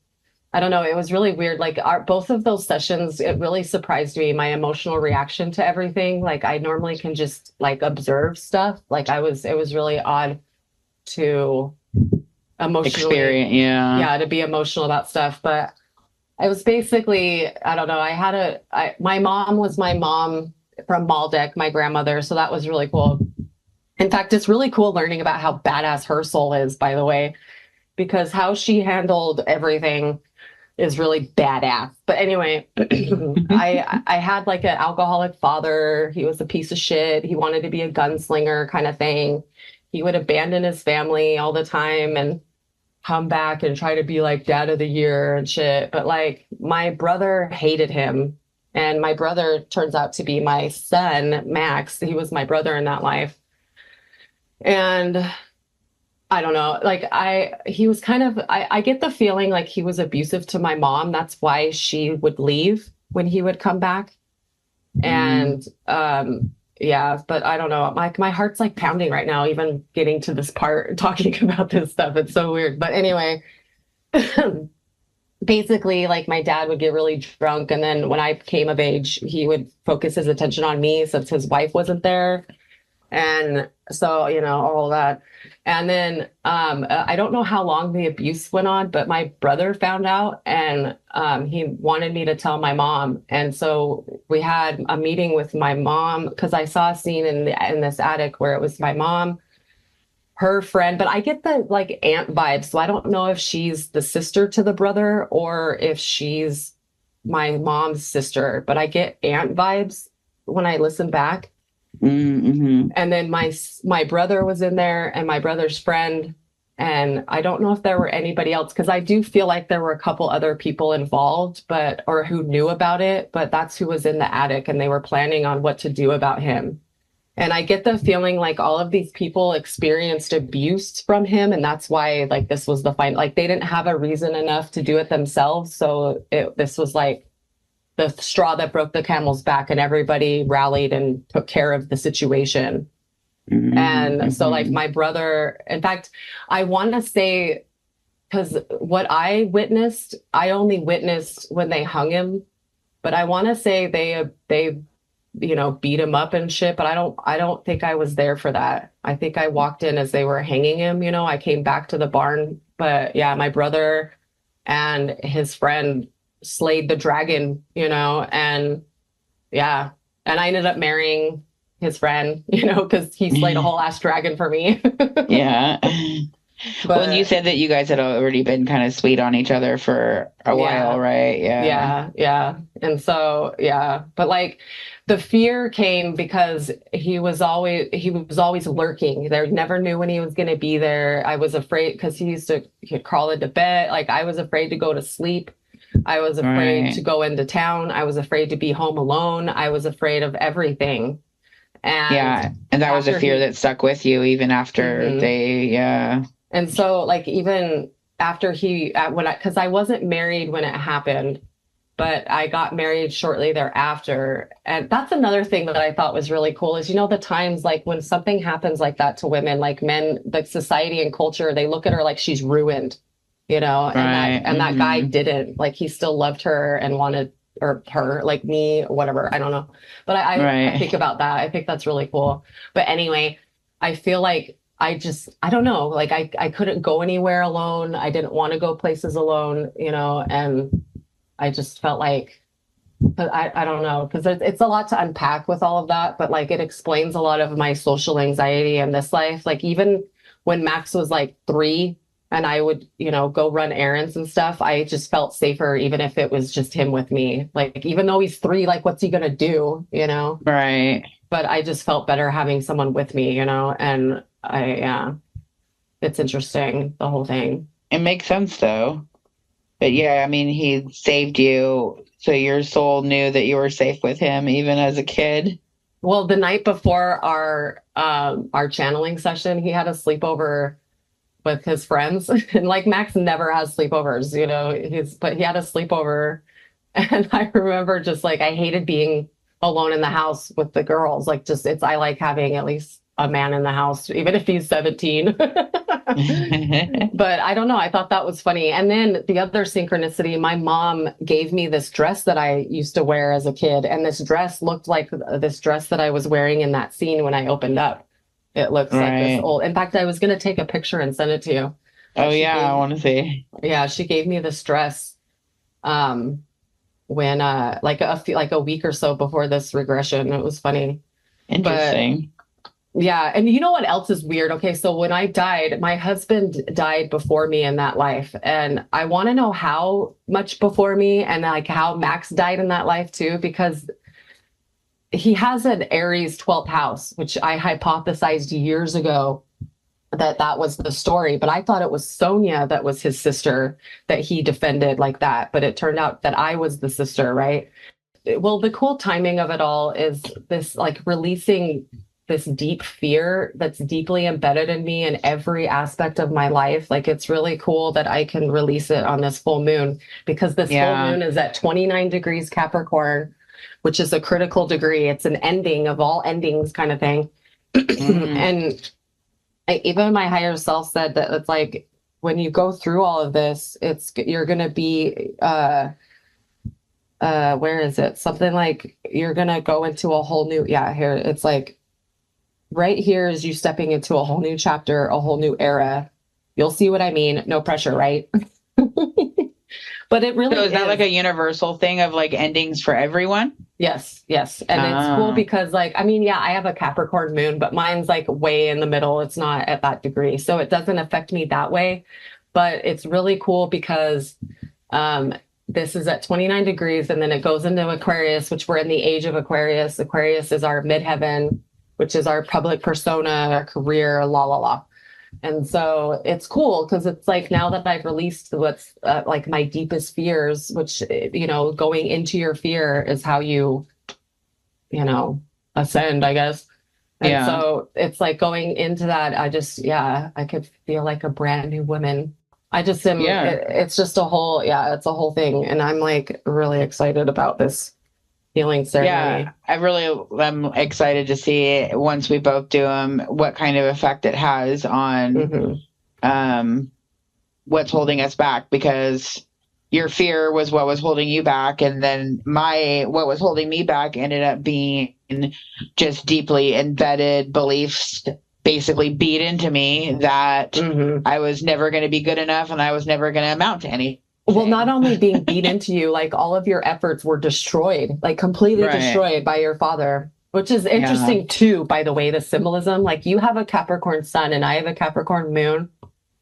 I don't know, it was really weird. Like both of those sessions, it really surprised me, my emotional reaction to everything. Like I normally can just like observe stuff. Like it was really odd to emotionally experience, to be emotional about stuff. But I was basically, I don't know, my mom was my mom from Maldeck, my grandmother. So that was really cool. In fact, it's really cool learning about how badass her soul is, by the way, because how she handled everything is really badass. But anyway, I had like an alcoholic father. He was a piece of shit. He wanted to be a gunslinger kind of thing. He would abandon his family all the time and come back and try to be like dad of the year and shit. But like my brother hated him And my brother turns out to be my son, Max. He was my brother in that life. And I don't know, like he was kind of, I get the feeling like he was abusive to my mom. That's why she would leave when he would come back. And yeah, but I don't know. My heart's like pounding right now, even getting to this part, talking about this stuff. It's so weird. But anyway, basically, like my dad would get really drunk, and then when I came of age, he would focus his attention on me since his wife wasn't there. And so, you know, all that. And then I don't know how long the abuse went on, but my brother found out, and he wanted me to tell my mom. And so we had a meeting with my mom because I saw a scene in this attic where it was my mom, her friend, but I get the like aunt vibe. So I don't know if she's the sister to the brother or if she's my mom's sister, but I get aunt vibes when I listen back. Mm-hmm. And then my brother was in there, and my brother's friend, and I don't know if there were anybody else, because I do feel like there were a couple other people involved, or who knew about it, but that's who was in the attic, and they were planning on what to do about him. And I get the feeling like all of these people experienced abuse from him, and that's why like this was the fight. Like they didn't have a reason enough to do it themselves, so this was like the straw that broke the camel's back, and everybody rallied and took care of the situation. Mm-hmm. And so like my brother, in fact, I want to say, because what I witnessed, I only witnessed when they hung him, but I want to say they you know, beat him up and shit, but I don't think I was there for that. I think I walked in as they were hanging him, you know. I came back to the barn, but yeah, my brother and his friend slayed the dragon, you know. And yeah, and I ended up marrying his friend, you know, because he slayed a whole ass dragon for me. Yeah. But well, and you said that you guys had already been kind of sweet on each other for a while, right? Yeah. And so, yeah, but like the fear came because he was always lurking. They never knew when he was going to be there. I was afraid because he'd crawl into bed. Like I was afraid to go to sleep. I was afraid to go into town. I was afraid to be home alone. I was afraid of everything. And yeah, and that was a fear that stuck with you even after yeah. And so like even after because I wasn't married when it happened, but I got married shortly thereafter. And that's another thing that I thought was really cool is, you know, the times like when something happens like that to women, like men, like society and culture, they look at her like she's ruined, you know, and that guy didn't, like he still loved her and wanted, or her, like me, or whatever. I don't know. But I think about that. I think that's really cool. But anyway, I feel like I don't know, like I couldn't go anywhere alone. I didn't want to go places alone, you know, and I just felt like, but I don't know, because it's a lot to unpack with all of that, but like it explains a lot of my social anxiety in this life. Like even when Max was like 3 and I would, you know, go run errands and stuff, I just felt safer, even if it was just him with me. Like, even though he's 3, like, what's he gonna do, you know? Right. But I just felt better having someone with me, you know? And it's interesting, the whole thing. It makes sense though. But yeah, I mean, he saved you, so your soul knew that you were safe with him even as a kid. Well, the night before our channeling session, he had a sleepover with his friends. And like Max never has sleepovers, you know, but he had a sleepover. And I remember just like, I hated being alone in the house with the girls. Like I like having at least a man in the house, even if he's 17. But I don't know. I thought that was funny. And then the other synchronicity, my mom gave me this dress that I used to wear as a kid. And this dress looked like this dress that I was wearing in that scene when I opened up. It looks like this old. In fact, I was going to take a picture and send it to you. Oh yeah, I want to see. Yeah, she gave me this dress when like a week or so before this regression. It was funny. Interesting. But, yeah, and you know what else is weird? Okay, so when I died, my husband died before me in that life, and I want to know how much before me, and like how Max died in that life too, because he has an Aries 12th house, which I hypothesized years ago that was the story. But I thought it was Sonia that was his sister that he defended like that. But it turned out that I was the sister, right? well, the cool timing of it all is this like releasing this deep fear that's deeply embedded in me in every aspect of my life. Like it's really cool that I can release it on this full moon because this full moon is at 29 degrees Capricorn, which is a critical degree. It's an ending of all endings kind of thing. And even my higher self said that it's like when you go through all of this, you're going to be where is it? Something like you're going to go into a whole new, here it's like right here is you stepping into a whole new chapter, a whole new era. You'll see what I mean. No pressure, right? But it really is that like a universal thing of like endings for everyone? Yes. And it's cool because like, I mean, I have a Capricorn moon, but mine's like way in the middle. It's not at that degree. So it doesn't affect me that way. But it's really cool because this is at 29 degrees and then it goes into Aquarius, which we're in the age of Aquarius. Aquarius is our midheaven, which is our public persona, our career, la, la, la. And so it's cool because it's like now that I've released what's like my deepest fears, which, going into your fear is how you, ascend, I guess. And so it's like going into that, I could feel like a brand new woman. I just am, it's just a whole, it's a whole thing. And I'm like really excited about this healing ceremony. I'm excited to see once we both do them, what kind of effect it has on what's holding us back, because your fear was what was holding you back. And then what was holding me back ended up being just deeply embedded beliefs basically beat into me that I was never going to be good enough and I was never going to amount to anything. Well, not only being beat into you, like all of your efforts were destroyed, like completely destroyed by your father, which is interesting too, by the way, the symbolism. Like you have a Capricorn sun and I have a Capricorn moon,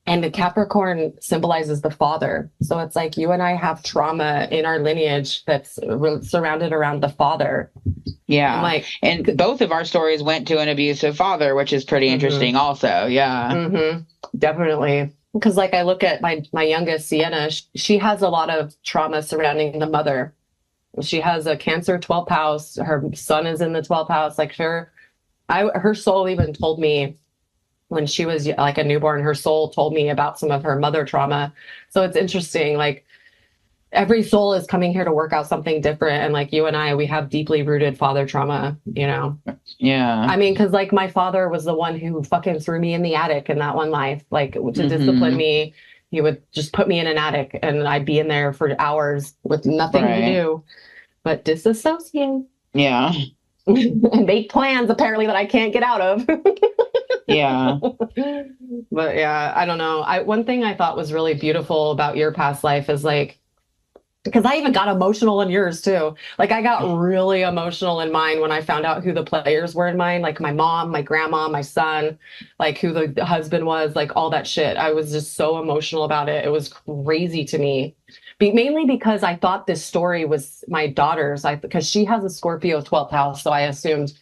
and the Capricorn symbolizes the father. So it's like you and I have trauma in our lineage that's surrounded around the father. Yeah. And both of our stories went to an abusive father, which is pretty interesting also. Yeah. Definitely. Because like I look at my youngest, Sienna, she has a lot of trauma surrounding the mother. She has a Cancer 12th house. Her son is in the 12th house. Like her soul even told me when she was like a newborn, her soul told me about some of her mother trauma. So it's interesting. Like every soul is coming here to work out something different. And like you and I, we have deeply rooted father trauma, Yeah. I mean, because like my father was the one who fucking threw me in the attic in that one life, like to discipline me. He would just put me in an attic and I'd be in there for hours with nothing to do but disassociate. Yeah. And make plans apparently that I can't get out of. Yeah. But I don't know. One thing I thought was really beautiful about your past life is like, because I even got emotional in yours too. Like I got really emotional in mine when I found out who the players were in mine, like my mom, my grandma, my son, like who the husband was, like all that shit. I was just so emotional about it. It was crazy to me. Mainly because I thought this story was my daughter's, because she has a Scorpio 12th house. So I assumed,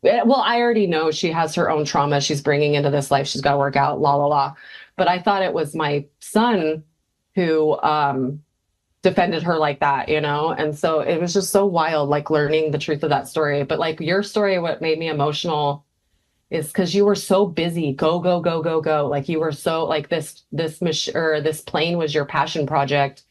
well, I already know she has her own trauma she's bringing into this life. She's got to work out, la, la, la. But I thought it was my son who, defended her like that, And so it was just so wild, like learning the truth of that story. But like your story, what made me emotional is because you were so busy, go, go, go, go, go. Like you were so like this plane was your passion project.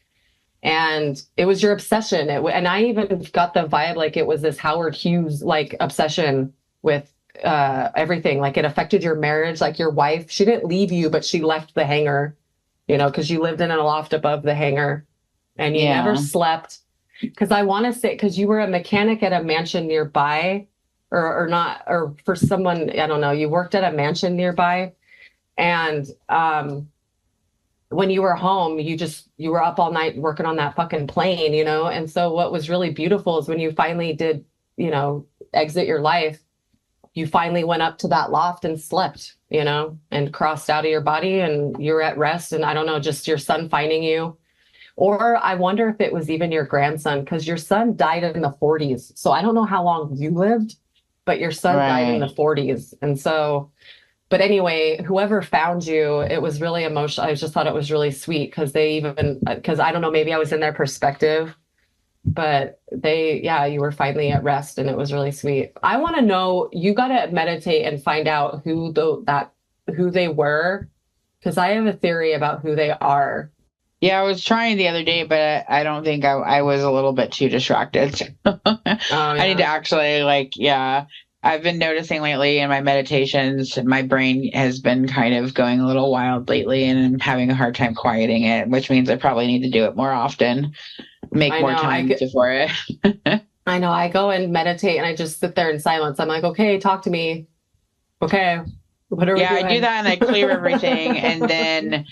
And it was your obsession. And I even got the vibe like it was this Howard Hughes like obsession with everything. Like it affected your marriage. Like your wife, she didn't leave you, but she left the hangar, because you lived in a loft above the hangar. And you never slept, because I want to say, because you were a mechanic at a mansion nearby or not, or for someone, I don't know, you worked at a mansion nearby. And when you were home, you were up all night working on that fucking plane, And so what was really beautiful is when you finally did, exit your life, you finally went up to that loft and slept, and crossed out of your body and you were at rest. And I don't know, just your son finding you. Or I wonder if it was even your grandson, because your son died in the 40s. So I don't know how long you lived, but your son died in the 40s. And so, but anyway, whoever found you, it was really emotional. I just thought it was really sweet because because I don't know, maybe I was in their perspective But you were finally at rest and it was really sweet. I want to know, you got to meditate and find out who they were, because I have a theory about who they are. Yeah, I was trying the other day, but I don't think I was a little bit too distracted. I need to actually I've been noticing lately in my meditations, my brain has been kind of going a little wild lately and I'm having a hard time quieting it, which means I probably need to do it more often, make more time for it. I know. I go and meditate and I just sit there in silence. I'm like, okay, talk to me. Okay. What are we doing? I do that and I clear everything and then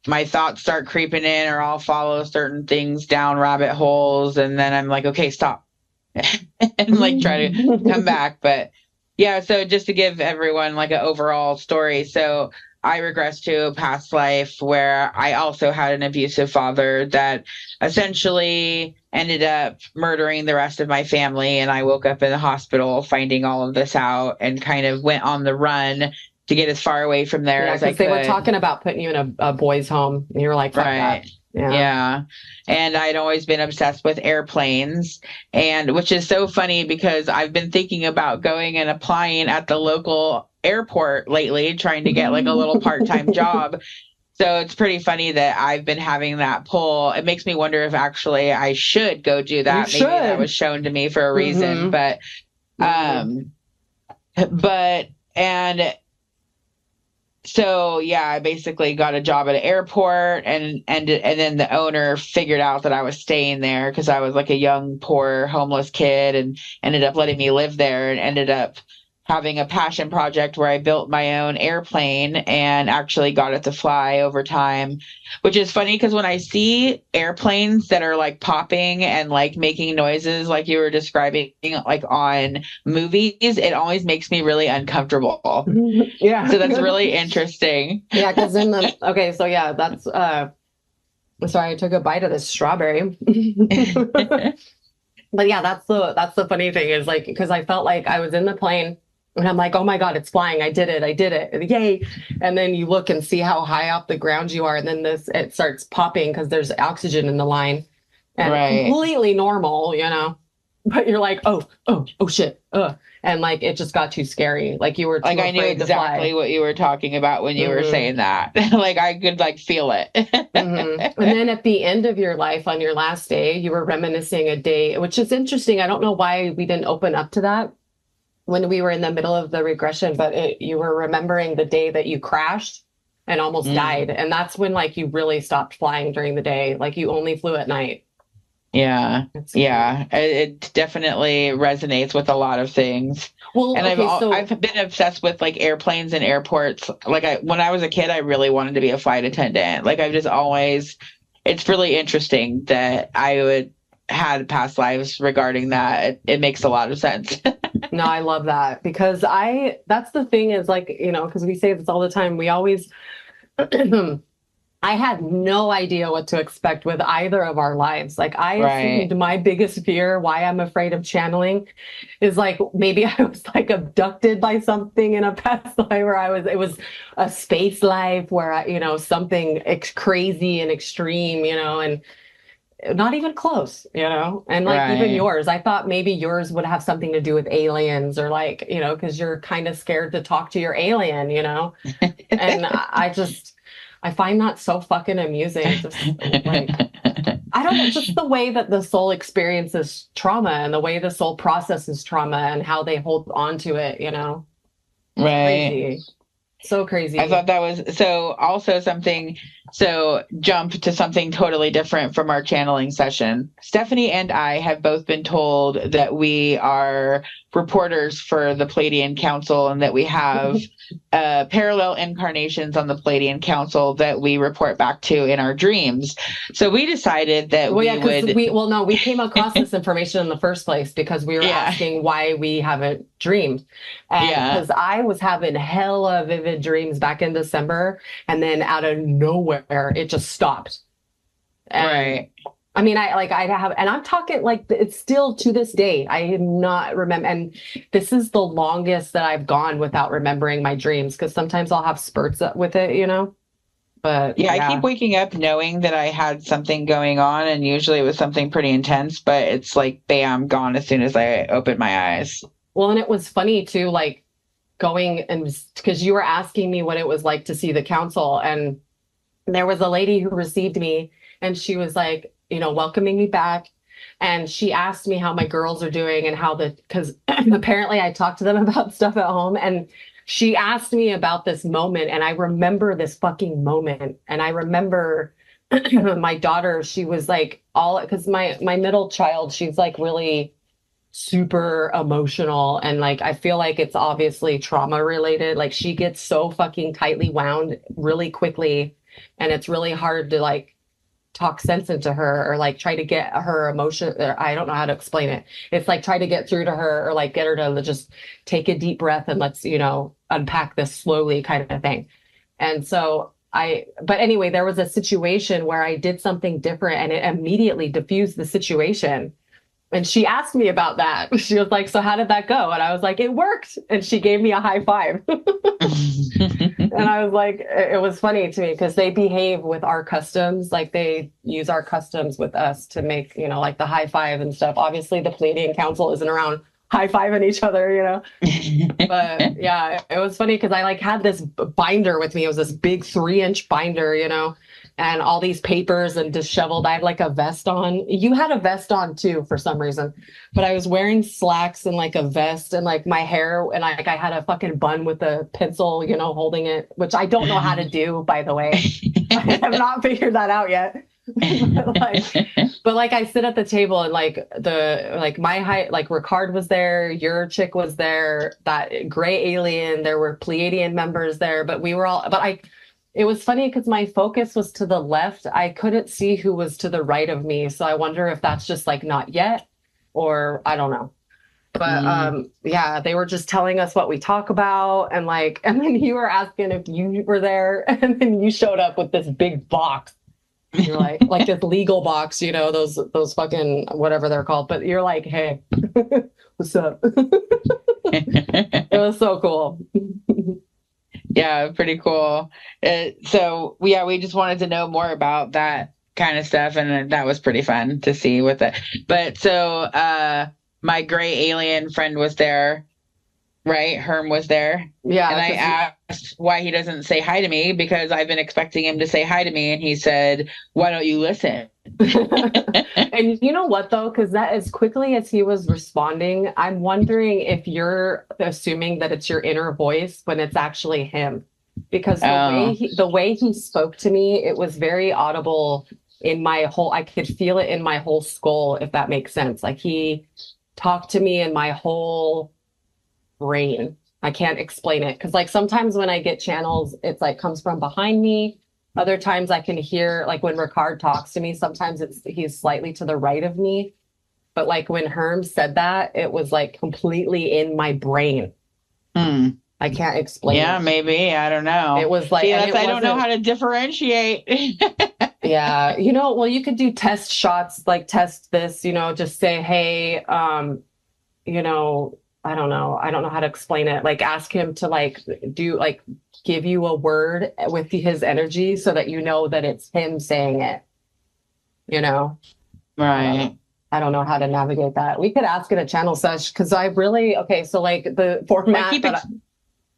my thoughts start creeping in or I'll follow certain things down rabbit holes and then I'm like, okay, stop. And like try to come back. But yeah, so just to give everyone like an overall story. So I regressed to a past life where I also had an abusive father that essentially ended up murdering the rest of my family. And I woke up in the hospital finding all of this out and kind of went on the run to get as far away from there as I could. They were talking about putting you in a boys' home and you were like, fuck that. Yeah. And I'd always been obsessed with airplanes, and which is so funny because I've been thinking about going and applying at the local airport lately, trying to get like a little part-time job. So it's pretty funny that I've been having that pull. It makes me wonder if actually I should go do that. Maybe that was shown to me for a reason, so yeah, I basically got a job at an airport and then the owner figured out that I was staying there because I was like a young, poor, homeless kid and ended up letting me live there and ended up having a passion project where I built my own airplane and actually got it to fly over time, which is funny because when I see airplanes that are like popping and like making noises like you were describing like on movies, it always makes me really uncomfortable. Yeah. So that's really interesting. Yeah, because that's sorry, I took a bite of this strawberry. But yeah, that's the funny thing is like, because I felt like I was in the plane and I'm like, oh my God, it's flying. I did it. Yay. And then you look and see how high off the ground you are. And then it starts popping because there's oxygen in the line and completely normal, but you're like, oh shit. And like, it just got too scary. Like you were too like, I knew exactly what you were talking about when you were saying that. Like I could like feel it. And then at the end of your life on your last day, you were reminiscing a day, which is interesting. I don't know why we didn't open up to that when we were in the middle of the regression, but you were remembering the day that you crashed and almost died. And that's when like you really stopped flying during the day. Like you only flew at night. Yeah. It definitely resonates with a lot of things. Well, and I've been obsessed with like airplanes and airports. Like when I was a kid, I really wanted to be a flight attendant. Like I've just always, it's really interesting that I would had past lives regarding that. It makes a lot of sense. No, I love that because that's the thing is like, because we say this all the time, we always, I had no idea what to expect with either of our lives. Like I assumed my biggest fear, why I'm afraid of channeling is like, maybe I was like abducted by something in a past life where it was a space life where something crazy and extreme, and not even close, and like even yours, I thought maybe yours would have something to do with aliens or like, because you're kind of scared to talk to your alien, and I find that so fucking amusing. Just like, I don't know, just the way that the soul experiences trauma and the way the soul processes trauma and how they hold on to it, Crazy. So crazy. I thought that was also something. So jump to something totally different from our channeling session. Stephanie and I have both been told that we are reporters for the Pleiadian Council and that we have parallel incarnations on the Pleiadian Council that we report back to in our dreams. So we decided that we came across this information in the first place because we were asking why we haven't dreamed. And because I was having hella vivid dreams back in December and then out of nowhere it just stopped. And, I mean, and I'm talking like it's still to this day. I am not remember. And this is the longest that I've gone without remembering my dreams because sometimes I'll have spurts with it, But Yeah, I keep waking up knowing that I had something going on, and usually it was something pretty intense, but it's like, bam, gone as soon as I open my eyes. Well, and it was funny too, like going and because you were asking me what it was like to see the council, and there was a lady who received me, and she was like, welcoming me back. And she asked me how my girls are doing and how because apparently I talked to them about stuff at home. And she asked me about this moment. And I remember this fucking moment. And I remember my daughter, she was like, because my middle child, she's like really super emotional. And like, I feel like it's obviously trauma related. Like, she gets so fucking tightly wound really quickly. And it's really hard to like talk sense into her or like try to get her emotion. I don't know how to explain it. It's like try to get through to her or like get her to just take a deep breath and let's, unpack this slowly kind of thing. And so but anyway, there was a situation where I did something different and it immediately diffused the situation. And she asked me about that. She was like, so how did that go? And I was like, it worked. And she gave me a high five. And I was like, it was funny to me because they behave with our customs. Like they use our customs with us to make, like the high five and stuff. Obviously the Pleiadian Council isn't around high fiving each other, But yeah, it was funny because I like had this binder with me. It was this big 3-inch binder, and all these papers and disheveled. I had like a vest on. You had a vest on too for some reason, but I was wearing slacks and like a vest and like my hair and I had a fucking bun with a pencil, holding it, which I don't know how to do, by the way. I have not figured that out yet. but like I sit at the table and like my height, like Ricard was there, your chick was there, that gray alien, there were Pleiadian members there, but we were all, it was funny because my focus was to the left. I couldn't see who was to the right of me. So I wonder if that's just like not yet or I don't know. But yeah, they were just telling us what we talk about. And then you were asking if you were there. And then you showed up with this big box. You're like this legal box, those fucking whatever they're called. But you're like, hey, what's up? It was so cool. Yeah, pretty cool. So we just wanted to know more about that kind of stuff, and that was pretty fun to see with it. But so my gray alien friend was there, right? Herm was there. Yeah. And I asked why he doesn't say hi to me because I've been expecting him to say hi to me, and he said, "Why don't you listen?" And you know what though, because that as quickly as he was responding, I'm wondering if you're assuming that it's your inner voice when it's actually him, because the way he spoke to me, it was very audible in my whole. I could feel it in my whole skull, if that makes sense. Like he talked to me in my whole brain. I can't explain it because like sometimes when I get channels, it's like comes from behind me. Other times I can hear, like when Ricard talks to me, sometimes he's slightly to the right of me. But like when Herm said that, it was like completely in my brain. I can't explain it. Maybe. I don't know. It was like, see, I don't know how to differentiate. Yeah. Well, you could do test shots, like test this, just say, hey, I don't know. I don't know how to explain it. Like ask him to like give you a word with his energy so that you know that it's him saying it. Right. I don't know how to navigate that. We could ask in a channel sesh because I really so like the format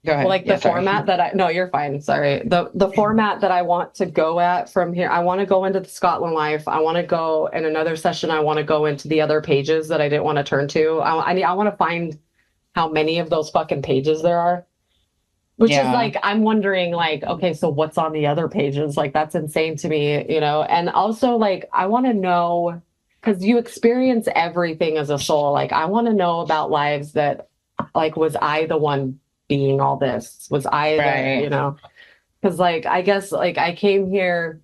go ahead. Like the format that no, you're fine. Sorry. The format that I want to go at from here, I want to go into the Scotland Life. I want to go in another session. I want to go into the other pages that I didn't want to turn to. I want to find how many of those fucking pages there are, which is like, I'm wondering like, okay, so what's on the other pages? Like, that's insane to me, and also like, I want to know, because you experience everything as a soul. Like, I want to know about lives that like, was I the one being all this? Was I the, because like, I guess like I came here.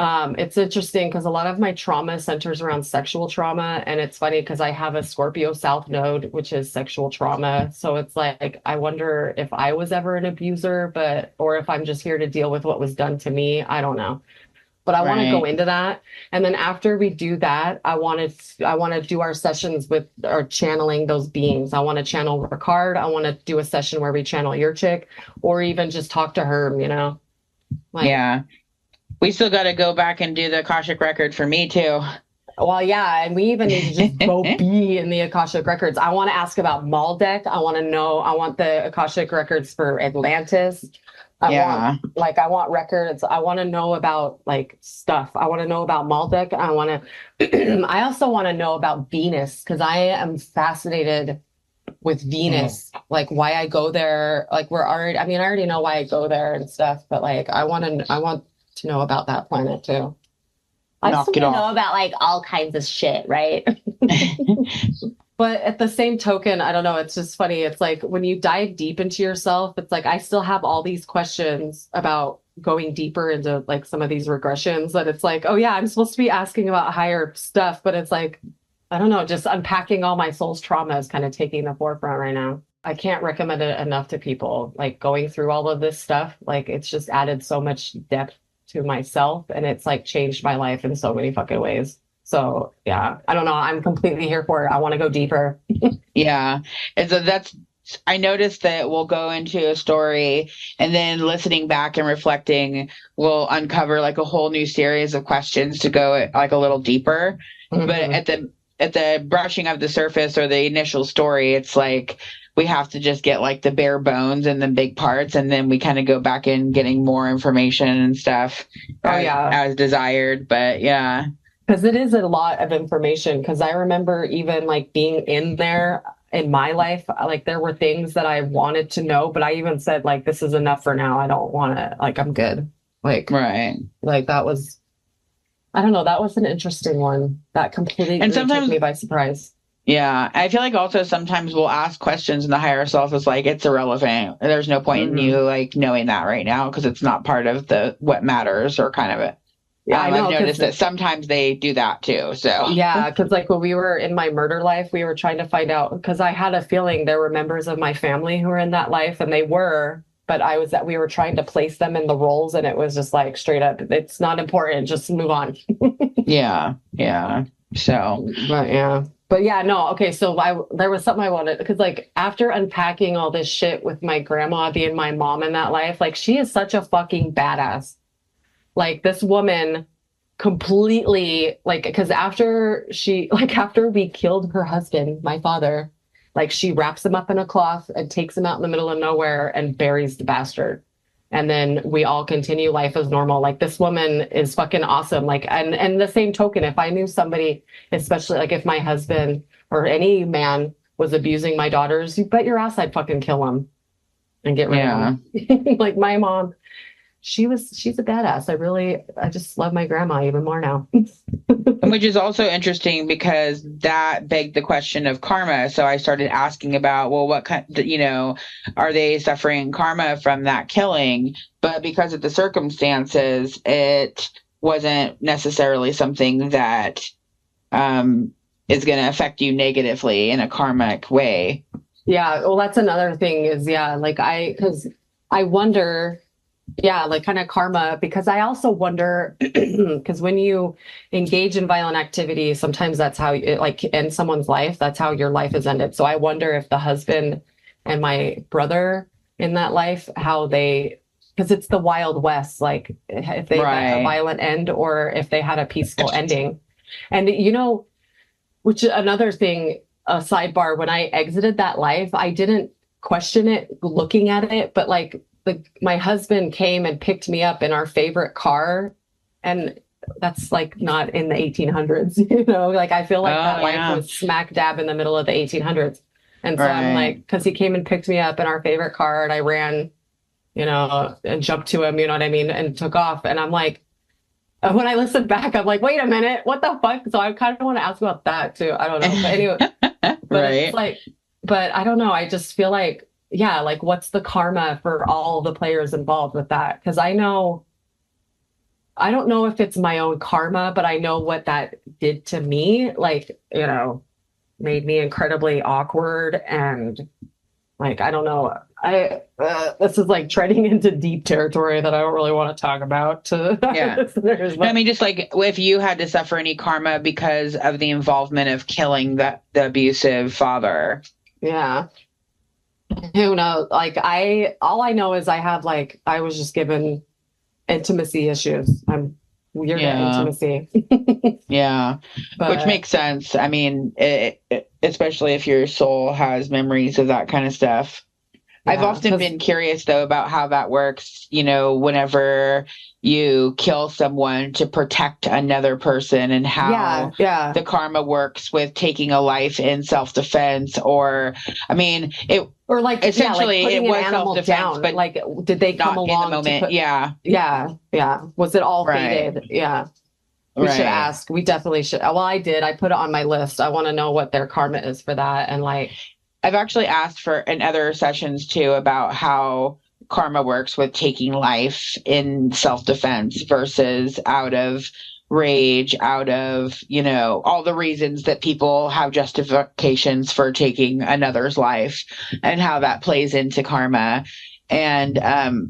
It's interesting because a lot of my trauma centers around sexual trauma. And it's funny because I have a Scorpio South node, which is sexual trauma. So it's like, I wonder if I was ever an abuser, or if I'm just here to deal with what was done to me. I don't know. But I want to go into that. And then after we do that, I want to do our sessions with or channeling those beings. I want to channel Ricard. I want to do a session where we channel your chick or even just talk to her, Like, Yeah. We still got to go back and do the Akashic record for me too. well, yeah, and we even need to just go be in the Akashic records. I want to ask about Maldek. I want to know. I want the Akashic records for Atlantis. I want records. I want to know about like stuff. I want to know about Maldek. I want to. I also want to know about Venus because I am fascinated with Venus, like why I go there. Like we're already. I mean, I already know why I go there and stuff, but like I want to know about that planet too. I Knock still it want to off. know about like all kinds of shit, right? But at the same token, I don't know. It's just funny. It's like when you dive deep into yourself, it's like I still have all these questions about going deeper into like some of these regressions that it's like, oh yeah, I'm supposed to be asking about higher stuff, but it's like, I don't know, just unpacking all my soul's trauma is kind of taking the forefront right now. I can't recommend it enough to people. Like going through all of this stuff, like it's just added so much depth to myself and it's like changed my life in so many fucking ways. So yeah, I don't know. I'm completely here for it. I want to go deeper. Yeah. And so I noticed that we'll go into a story and then listening back and reflecting will uncover like a whole new series of questions to go like a little deeper. Mm-hmm. But at the brushing of the surface or the initial story, it's like we have to just get like the bare bones and the big parts, and then we kind of go back in getting more information and stuff as desired. But yeah. Because it is a lot of information. Because I remember even like being in there in my life, like there were things that I wanted to know, but I even said like, this is enough for now. I don't want to, like, I'm good. Like, right. Like that was, I don't know. That was an interesting one that completely and sometimes, took me by surprise. Yeah. I feel like also sometimes we'll ask questions and the higher self is like, it's irrelevant. There's no point in you like knowing that right now because it's not part of what matters or kind of it. Yeah, I know. I've noticed that sometimes they do that too. So yeah, because like when we were in my murder life, we were trying to find out because I had a feeling there were members of my family who were in that life, and they were, but we were trying to place them in the roles, and it was just like straight up, it's not important, just move on. yeah. So, but yeah, no, okay. So there was something I wanted because like after unpacking all this shit with my grandma being my mom in that life, like she is such a fucking badass. Like this woman completely like because after we killed her husband, my father, like she wraps him up in a cloth and takes him out in the middle of nowhere and buries the bastard. And then we all continue life as normal. Like this woman is fucking awesome. Like and the same token, if I knew somebody, especially like if my husband or any man was abusing my daughters, you bet your ass I'd fucking kill him and get rid of him. Like my mom. She's a badass. I just love my grandma even more now. Which is also interesting because that begged the question of karma. So I started asking about, well, what kind, are they suffering karma from that killing? But because of the circumstances, it wasn't necessarily something that is going to affect you negatively in a karmic way. Yeah. Well, that's another thing is, because I wonder, like kind of karma, because I also wonder, because when you engage in violent activity, sometimes that's how it like end someone's life. That's how your life is ended. So I wonder if the husband and my brother in that life, because it's the Wild West, like if they had a violent end or if they had a peaceful ending. And, which another thing, a sidebar, when I exited that life, I didn't question it looking at it, but like my husband came and picked me up in our favorite car, and that's like not in the 1800s, like I feel like that life was smack dab in the middle of the 1800s. And so I'm like, because he came and picked me up in our favorite car and I ran, and jumped to him, you know what I mean, and took off. And I'm like, when I listen back, I'm like, wait a minute, what the fuck? So I kind of want to ask about that too. I don't know. But anyway, it's like, but I don't know. I just feel like, like what's the karma for all the players involved with that? Because I don't know if it's my own karma, but I know what that did to me. Like, made me incredibly awkward and like, I don't know. This is like treading into deep territory that I don't really want to talk about. I mean, just like if you had to suffer any karma because of the involvement of killing the abusive father. Yeah. Who knows? Like all I know is I have like, I was just given intimacy issues. I'm weird at Yeah. intimacy. Yeah. Which But makes sense. I mean, especially if your soul has memories of that kind of stuff. I've yeah, often 'cause- been curious though about how that works, you know, whenever you kill someone to protect another person and how yeah. the karma works with taking a life in self-defense, or I mean, it Or like essentially putting it an was animal self-defense, down. but Like, did they come not in the along to moment. put? Yeah. Yeah. Was it all Right. fated? Yeah. We should Right. ask. We definitely should. Well, I did. I put it on my list. I want to know what their karma is for that. And like, I've actually asked for in other sessions too about how karma works with taking life in self-defense versus out of rage, out of, you know, all the reasons that people have justifications for taking another's life and how that plays into karma. And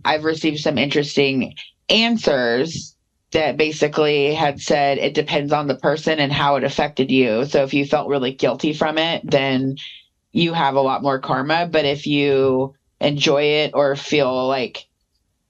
I've received some interesting answers that basically had said it depends on the person and how it affected you. So if you felt really guilty from it, then you have a lot more karma. But if you enjoy it or feel like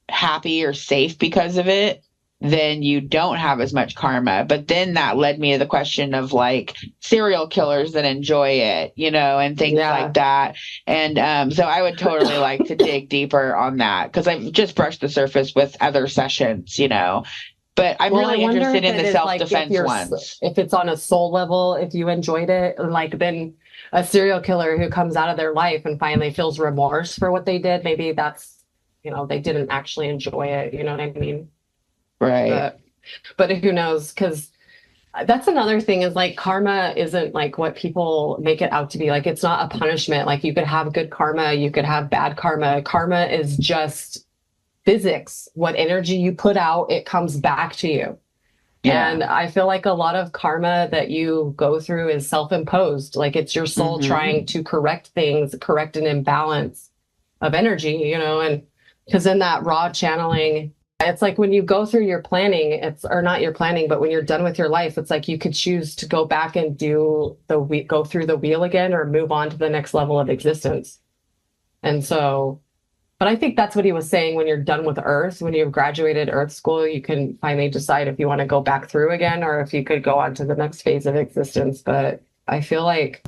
happy or safe because of it, then you don't have as much karma. But then that led me to the question of like serial killers that enjoy it, you know, and things like that. And so I would totally like to dig deeper on that because I've just brushed the surface with other sessions, you know. But I'm really interested in the self-defense ones. If it's on a soul level, if you enjoyed it, like then a serial killer who comes out of their life and finally feels remorse for what they did, maybe that's, you know, they didn't actually enjoy it. You know what I mean? Right. But who knows? Because that's another thing is like karma isn't like what people make it out to be. Like it's not a punishment. Like you could have good karma, you could have bad karma. Karma is just physics. What energy you put out, it comes back to you. Yeah. And I feel like a lot of karma that you go through is self-imposed. Like it's your soul trying to correct things, correct an imbalance of energy, you know, and because in that raw channeling, it's like when you go through your planning, or not your planning, but when you're done with your life, it's like you could choose to go back and go through the wheel again or move on to the next level of existence. And so, but I think that's what he was saying when you're done with Earth, when you've graduated Earth school, you can finally decide if you want to go back through again or if you could go on to the next phase of existence. But I feel like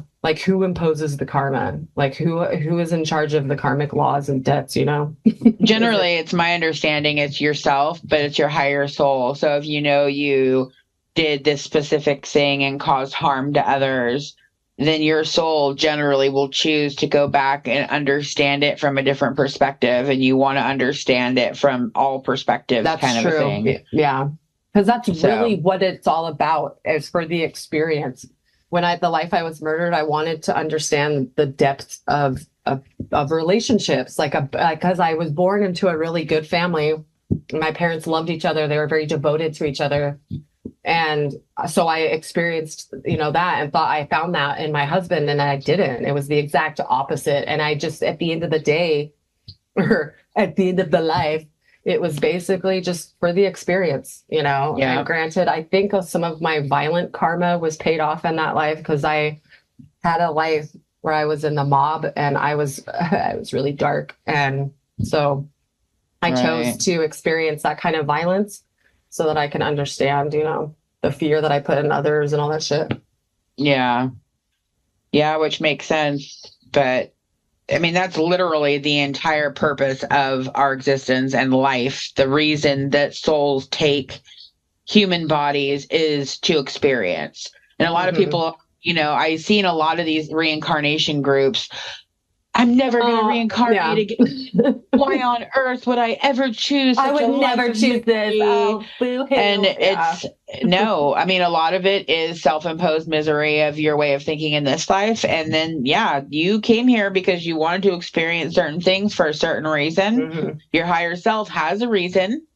who imposes the karma? Like who is in charge of the karmic laws and debts, you know? Generally, it's my understanding it's yourself, but it's your higher soul. So if you know you did this specific thing and caused harm to others, then your soul generally will choose to go back and understand it from a different perspective. And you want to understand it from all perspectives. That's kind true. Of a thing. Yeah. Because that's really what it's all about, is for the experience. When the life I was murdered, I wanted to understand the depth of relationships, because I was born into a really good family. My parents loved each other. They were very devoted to each other. And so I experienced, you know, that and thought I found that in my husband, and I didn't. It was the exact opposite. And I just, at the end of the day, or at the end of the life, it was basically just for the experience, you know. Yeah. And granted, I think some of my violent karma was paid off in that life because I had a life where I was in the mob and I was really dark. And so I chose to experience that kind of violence so that I can understand, you know, the fear that I put in others and all that shit. Yeah. Yeah, which makes sense. But I mean, that's literally the entire purpose of our existence and life. The reason that souls take human bodies is to experience. And a lot of people, you know, I've seen a lot of these reincarnation groups. I'm never going to reincarnate again. Why on earth would I ever choose such I would never choose this. Oh, boo-hoo. And it's no, I mean, a lot of it is self-imposed misery of your way of thinking in this life. And then, you came here because you wanted to experience certain things for a certain reason. Your higher self has a reason.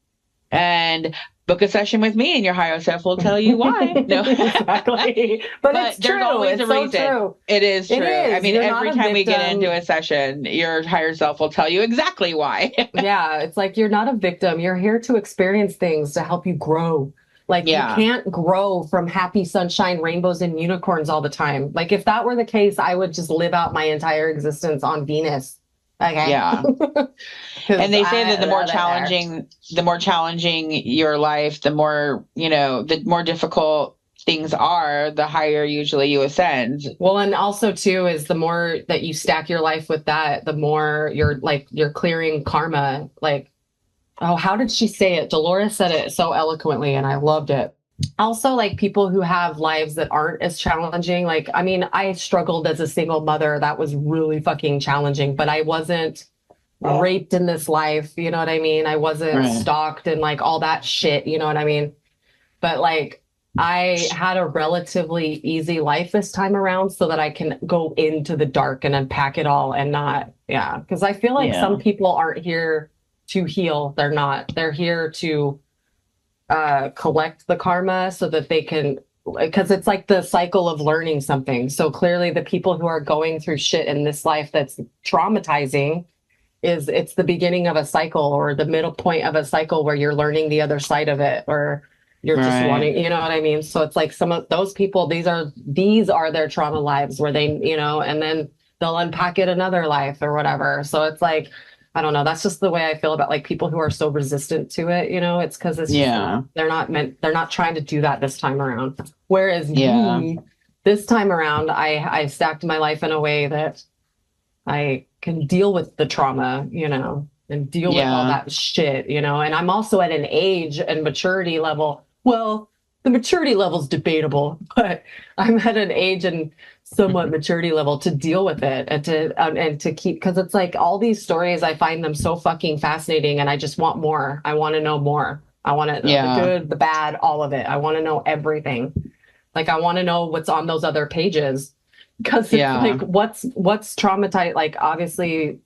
And book a session with me and your higher self will tell you why. No, exactly. But it's there's true. always It's a reason. So true. It is true. I mean, You're every time we get into a session, your higher self will tell you exactly why. Yeah. It's like, you're not a victim. You're here to experience things to help you grow. Like you can't grow from happy sunshine, rainbows, and unicorns all the time. Like if that were the case, I would just live out my entire existence on Venus Okay. Yeah. 'Cause And they say that the other the more challenging your life, the more, the more difficult things are, the higher usually you ascend. Well, and also too is the more that you stack your life with that, the more you're clearing karma. Like, oh, how did she say it? Dolores said it so eloquently, and I loved it. Also, like people who have lives that aren't as challenging. Like, I mean, I struggled as a single mother. That was really fucking challenging, but I wasn't raped in this life. You know what I mean? I wasn't Right. stalked and like all that shit. You know what I mean? But like, I had a relatively easy life this time around so that I can go into the dark and unpack it all and not, yeah. Because I feel like some people aren't here to heal. They're not. They're here to collect the karma so that they can, because it's like the cycle of learning something. So clearly the people who are going through shit in this life that's traumatizing it's the beginning of a cycle or the middle point of a cycle where you're learning the other side of it, or you're just Right. wanting, you know what I mean? So it's like some of those people, these are their trauma lives where they, and then they'll unpack it another life or whatever. So it's like, I don't know. That's just the way I feel about like people who are so resistant to it, it's because it's just they're not trying to do that this time around. Whereas me, this time around, I stacked my life in a way that I can deal with the trauma, and deal with all that shit, and I'm also at an age and maturity level. Well, the maturity level is debatable, but I'm at an age and somewhat maturity level to deal with it and to keep, because it's like all these stories, I find them so fucking fascinating and I just want more. I want to know more. I want to know the good, the bad, all of it. I want to know everything. Like I want to know what's on those other pages. Because it's like, what's traumatized? Like, obviously,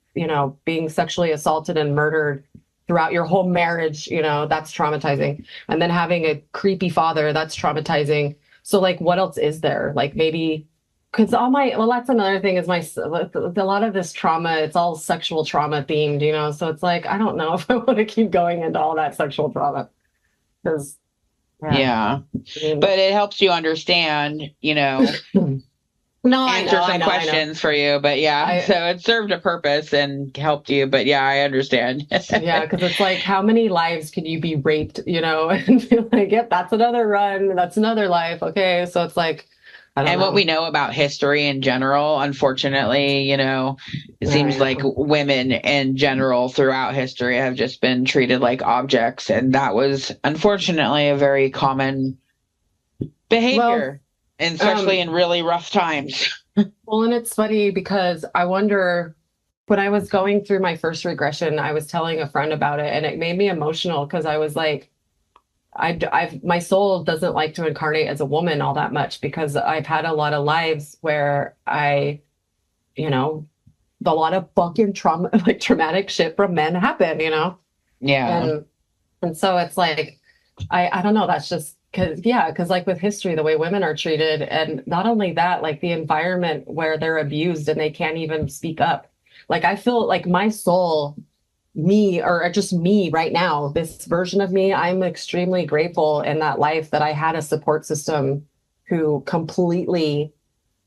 being sexually assaulted and murdered throughout your whole marriage, that's traumatizing. And then having a creepy father, that's traumatizing. So, like, what else is there? Like, maybe, because that's another thing is a lot of this trauma, it's all sexual trauma themed, So it's like, I don't know if I want to keep going into all that sexual trauma. Because, but it helps you understand, No, answer some questions for you, but so it served a purpose and helped you, but I understand. Yeah, because it's like, how many lives can you be raped, and feel like, yep, that's another run, that's another life. Okay, so it's like, I don't know. What we know about history in general, unfortunately, it seems like women in general throughout history have just been treated like objects, and that was unfortunately a very common behavior. And especially in really rough times. Well, and it's funny because I wonder, when I was going through my first regression, I was telling a friend about it and it made me emotional because I was like, my soul doesn't like to incarnate as a woman all that much because I've had a lot of lives where a lot of fucking traumatic shit from men happen, Yeah. And so it's like, I don't know, that's just, because like with history, the way women are treated, and not only that, like the environment where they're abused and they can't even speak up. Like I feel like my soul, me, or just me right now, this version of me, I'm extremely grateful in that life that I had a support system who completely,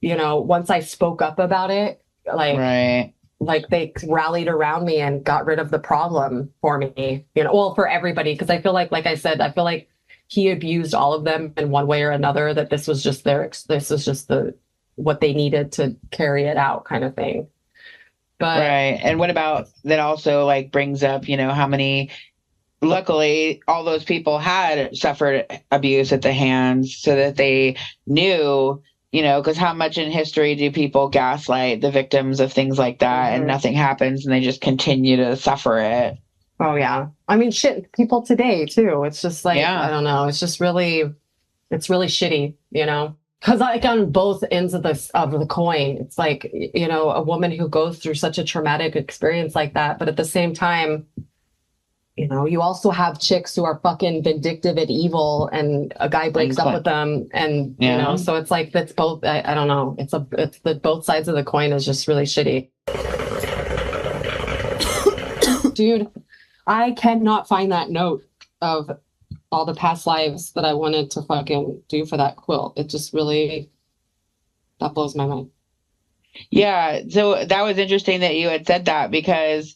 once I spoke up about it, like they rallied around me and got rid of the problem for me, for everybody. Because I feel like I said, I feel like he abused all of them in one way or another, that this was just what they needed to carry it out kind of thing. But And what about that also like brings up, how many, luckily all those people had suffered abuse at the hands so that they knew, because how much in history do people gaslight the victims of things like that and nothing happens and they just continue to suffer it. Oh yeah. I mean, shit, people today too. It's just like, I don't know. It's just really, it's really shitty, because like on both ends of the coin, it's like, a woman who goes through such a traumatic experience like that. But at the same time, you also have chicks who are fucking vindictive and evil and a guy breaks up with them. And, so it's like, that's both, I don't know. It's the both sides of the coin is just really shitty. Dude, I cannot find that note of all the past lives that I wanted to fucking do for that quilt. It just really, that blows my mind. Yeah. So that was interesting that you had said that because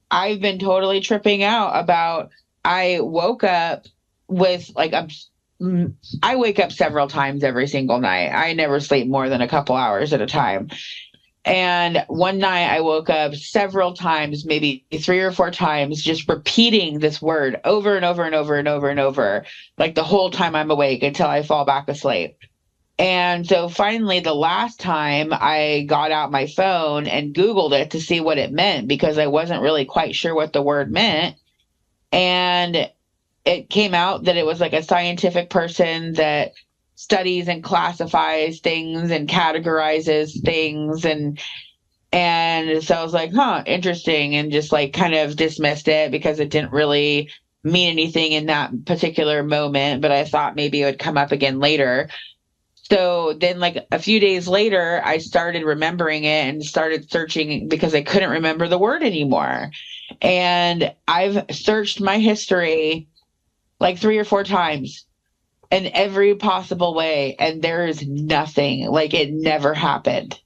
I've been totally tripping out about, I woke up with like, I wake up several times every single night. I never sleep more than a couple hours at a time. And one night I woke up several times, maybe 3 or 4 times, just repeating this word over and over and over and over and over, like the whole time I'm awake until I fall back asleep. And so finally, the last time I got out my phone and Googled it to see what it meant because I wasn't really quite sure what the word meant. And it came out that it was like a scientific person that studies and classifies things and categorizes things. And so I was like, huh, interesting. And just like kind of dismissed it because it didn't really mean anything in that particular moment. But I thought maybe it would come up again later. So then, like a few days later, I started remembering it and started searching because I couldn't remember the word anymore. And I've searched my history like 3 or 4 times in every possible way, and there is nothing. Like it never happened.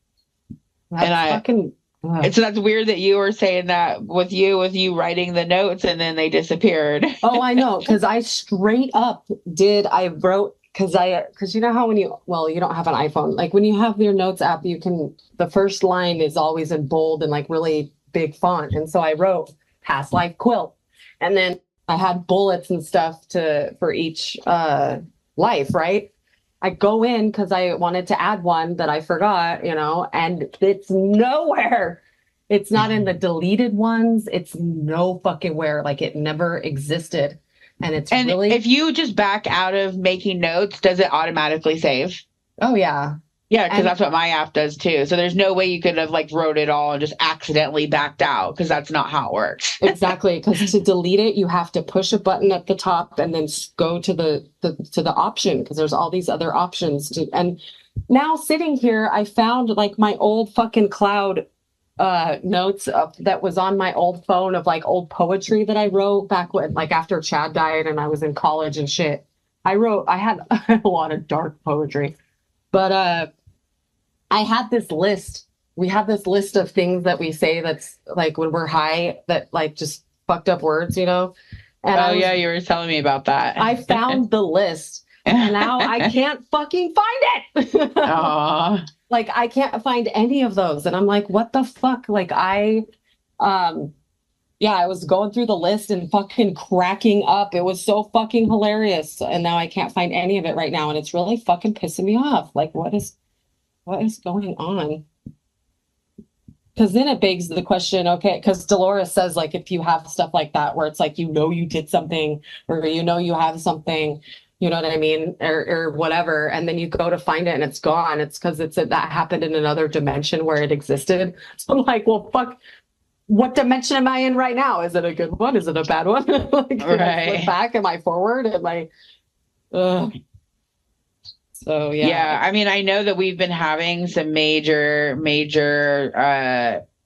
That's So that's weird that you were saying that with you writing the notes and then they disappeared. Oh, I know, because I straight up I wrote, because you know how you don't have an iPhone, like when you have your notes app, the first line is always in bold and like really big font. And so I wrote past life quilt. And then I had bullets and stuff for each life, right? I go in because I wanted to add one that I forgot, and it's nowhere. It's not in the deleted ones. It's no fucking where. Like it never existed. And if you just back out of making notes, does it automatically save? Oh yeah. Yeah, because that's what my app does too. So there's no way you could have like wrote it all and just accidentally backed out because that's not how it works. Exactly. Because to delete it, you have to push a button at the top and then go to the option because there's all these other options. And now sitting here, I found like my old fucking cloud notes that was on my old phone of like old poetry that I wrote back when, like after Chad died and I was in college and shit. I had a lot of dark poetry, but I had this list. We have this list of things that we say that's like when we're high that like just fucked up words, And yeah, you were telling me about that. I found the list and now I can't fucking find it. Aww. Like I can't find any of those. And I'm like, what the fuck? Like I was going through the list and fucking cracking up. It was so fucking hilarious. And now I can't find any of it right now. And it's really fucking pissing me off. Like what is going on? Because then it begs the question, okay, because Dolores says like if you have stuff like that where it's like you did something or you have something, you know what I mean, or whatever, and then you go to find it and it's gone. It's because that happened in another dimension where it existed. So I'm like, well, fuck, what dimension am I in right now? Is it a good one? Is it a bad one? Like, can I flip back? Am I forward? Am I? So yeah. Yeah, I mean, I know that we've been having some major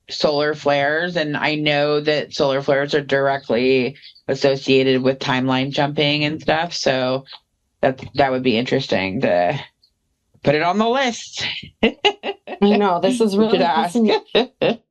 solar flares, and I know that solar flares are directly associated with timeline jumping and stuff. So that would be interesting to put it on the list. I know this is really pissing me.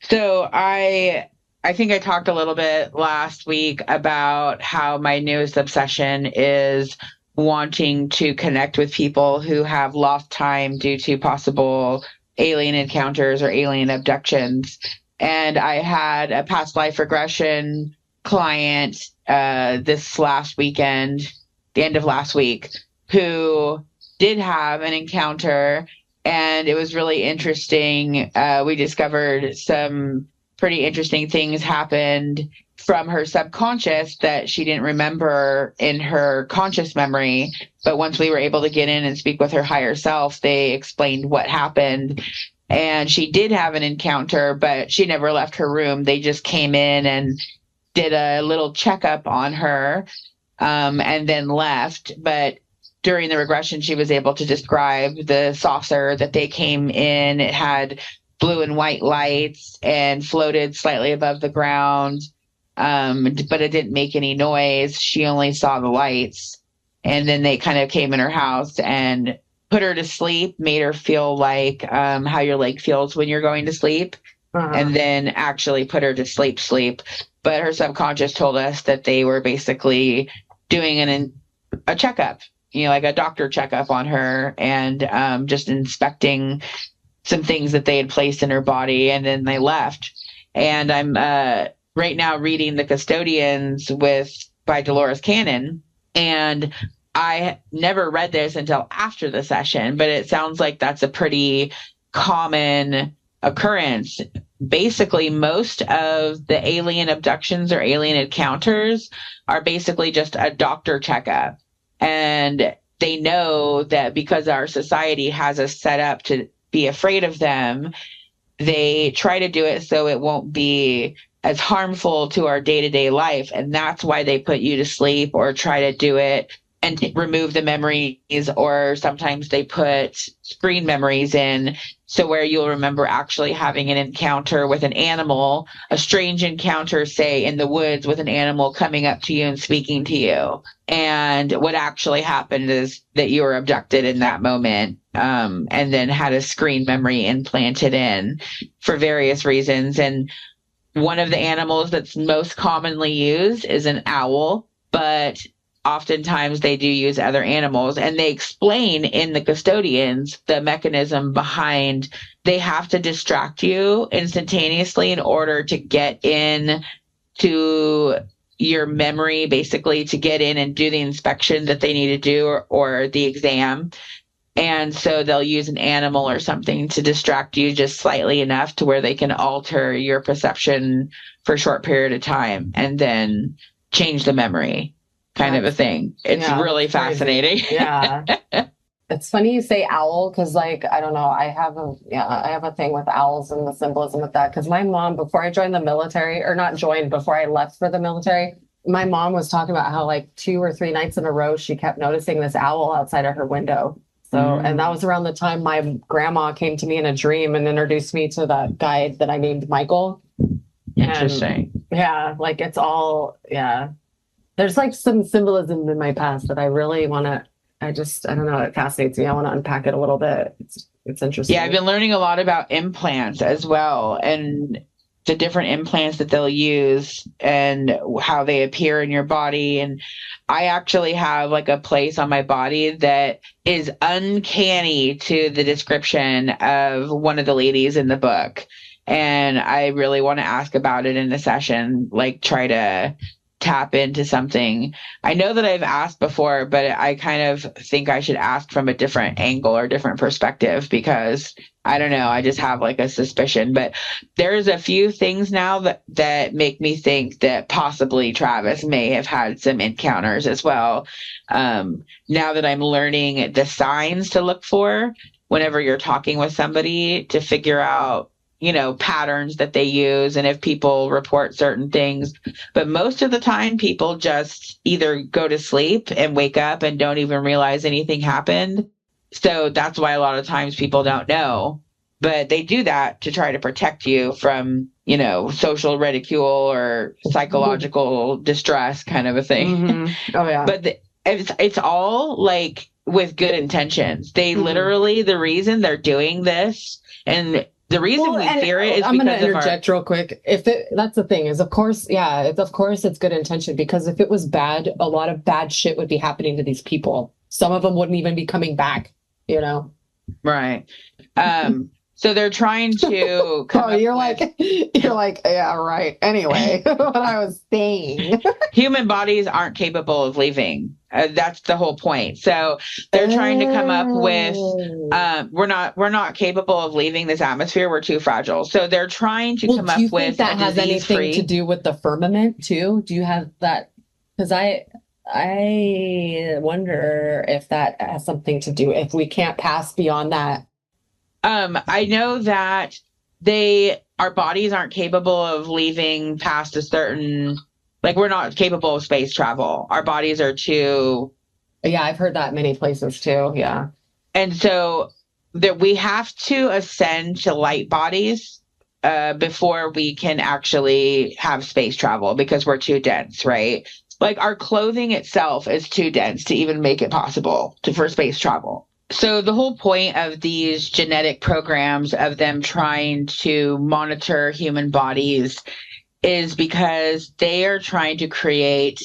So I think I talked a little bit last week about how my newest obsession is wanting to connect with people who have lost time due to possible alien encounters or alien abductions. And I had a past life regression client this last weekend, the end of last week, who did have an encounter, and it was really interesting. We discovered some pretty interesting things happened from her subconscious that she didn't remember in her conscious memory. But once we were able to get in and speak with her higher self, they explained what happened. And she did have an encounter, but she never left her room. They just came in and did a little checkup on her, and then left. But during the regression, she was able to describe the saucer that they came in. It had blue and white lights and floated slightly above the ground. But it didn't make any noise. She only saw the lights. And then they kind of came in her house and put her to sleep, made her feel like how your leg feels when you're going to sleep, and then actually put her to sleep. But her subconscious told us that they were basically doing a checkup, like a doctor checkup on her, and just inspecting some things that they had placed in her body, and then they left. And I'm right now reading The Custodians by Dolores Cannon, and I never read this until after the session, but it sounds like that's a pretty common occurrence. Basically, most of the alien abductions or alien encounters are basically just a doctor checkup. And they know that because our society has us set up to be afraid of them, they try to do it so it won't be as harmful to our day-to-day life. And that's why they put you to sleep or try to do it and remove the memories, or sometimes they put screen memories in, so where you'll remember actually having an encounter with an animal, a strange encounter, say in the woods, with an animal coming up to you and speaking to you. And what actually happened is that you were abducted in that moment, and then had a screen memory implanted in for various reasons. And one of the animals that's most commonly used is an owl, but oftentimes they do use other animals, and they explain in The Custodians the mechanism behind they have to distract you instantaneously in order to get in to your memory, basically to get in and do the inspection that they need to do, or the exam. And so they'll use an animal or something to distract you just slightly enough to where they can alter your perception for a short period of time and then change the memory. Kind of a thing. It's really fascinating. Yeah. It's funny you say owl, because like, I don't know, I have a thing with owls and the symbolism of that. Because my mom, before I joined the military, or not joined, before I left for the military, my mom was talking about how like 2 or 3 nights in a row, she kept noticing this owl outside of her window. So, and that was around the time my grandma came to me in a dream and introduced me to that guy that I named Michael. Interesting. And, like it's all, there's like some symbolism in my past that I really want to, I don't know, it fascinates me. I want to unpack it a little bit. It's interesting. Yeah, I've been learning a lot about implants as well, and the different implants that they'll use and how they appear in your body. And I actually have like a place on my body that is uncanny to the description of one of the ladies in the book. And I really want to ask about it in the session, like try to tap into something. I know that I've asked before, but I kind of think I should ask from a different angle or different perspective, because I don't know, I just have like a suspicion. But there's a few things now that make me think that possibly Travis may have had some encounters as well. Now that I'm learning the signs to look for whenever you're talking with somebody, to figure out patterns that they use and if people report certain things. But most of the time, people just either go to sleep and wake up and don't even realize anything happened. So that's why a lot of times people don't know. But they do that to try to protect you from, social ridicule or psychological distress, kind of a thing. Mm-hmm. Oh, yeah. But it's all like with good intentions. They literally, the reason they're doing this, and the reason we fear it is I'm because going to interject real quick. That's the thing is, of course, it's good intention, because if it was bad, a lot of bad shit would be happening to these people. Some of them wouldn't even be coming back, Right. So they're trying to you're like, yeah, right. Anyway, what I was saying. Human bodies aren't capable of leaving. That's the whole point. So they're trying to come up with, we're not capable of leaving this atmosphere. We're too fragile. So they're trying to come up with. Do you think that has anything to do with the firmament too? Do you have that? Because I wonder if that has something to do, if we can't pass beyond that. I know that our bodies aren't capable of leaving past a certain, like we're not capable of space travel. Our bodies are too. Yeah, I've heard that many places too. Yeah. And so that we have to ascend to light bodies before we can actually have space travel, because we're too dense, right? Like our clothing itself is too dense to even make it possible for space travel. So the whole point of these genetic programs of them trying to monitor human bodies is because they are trying to create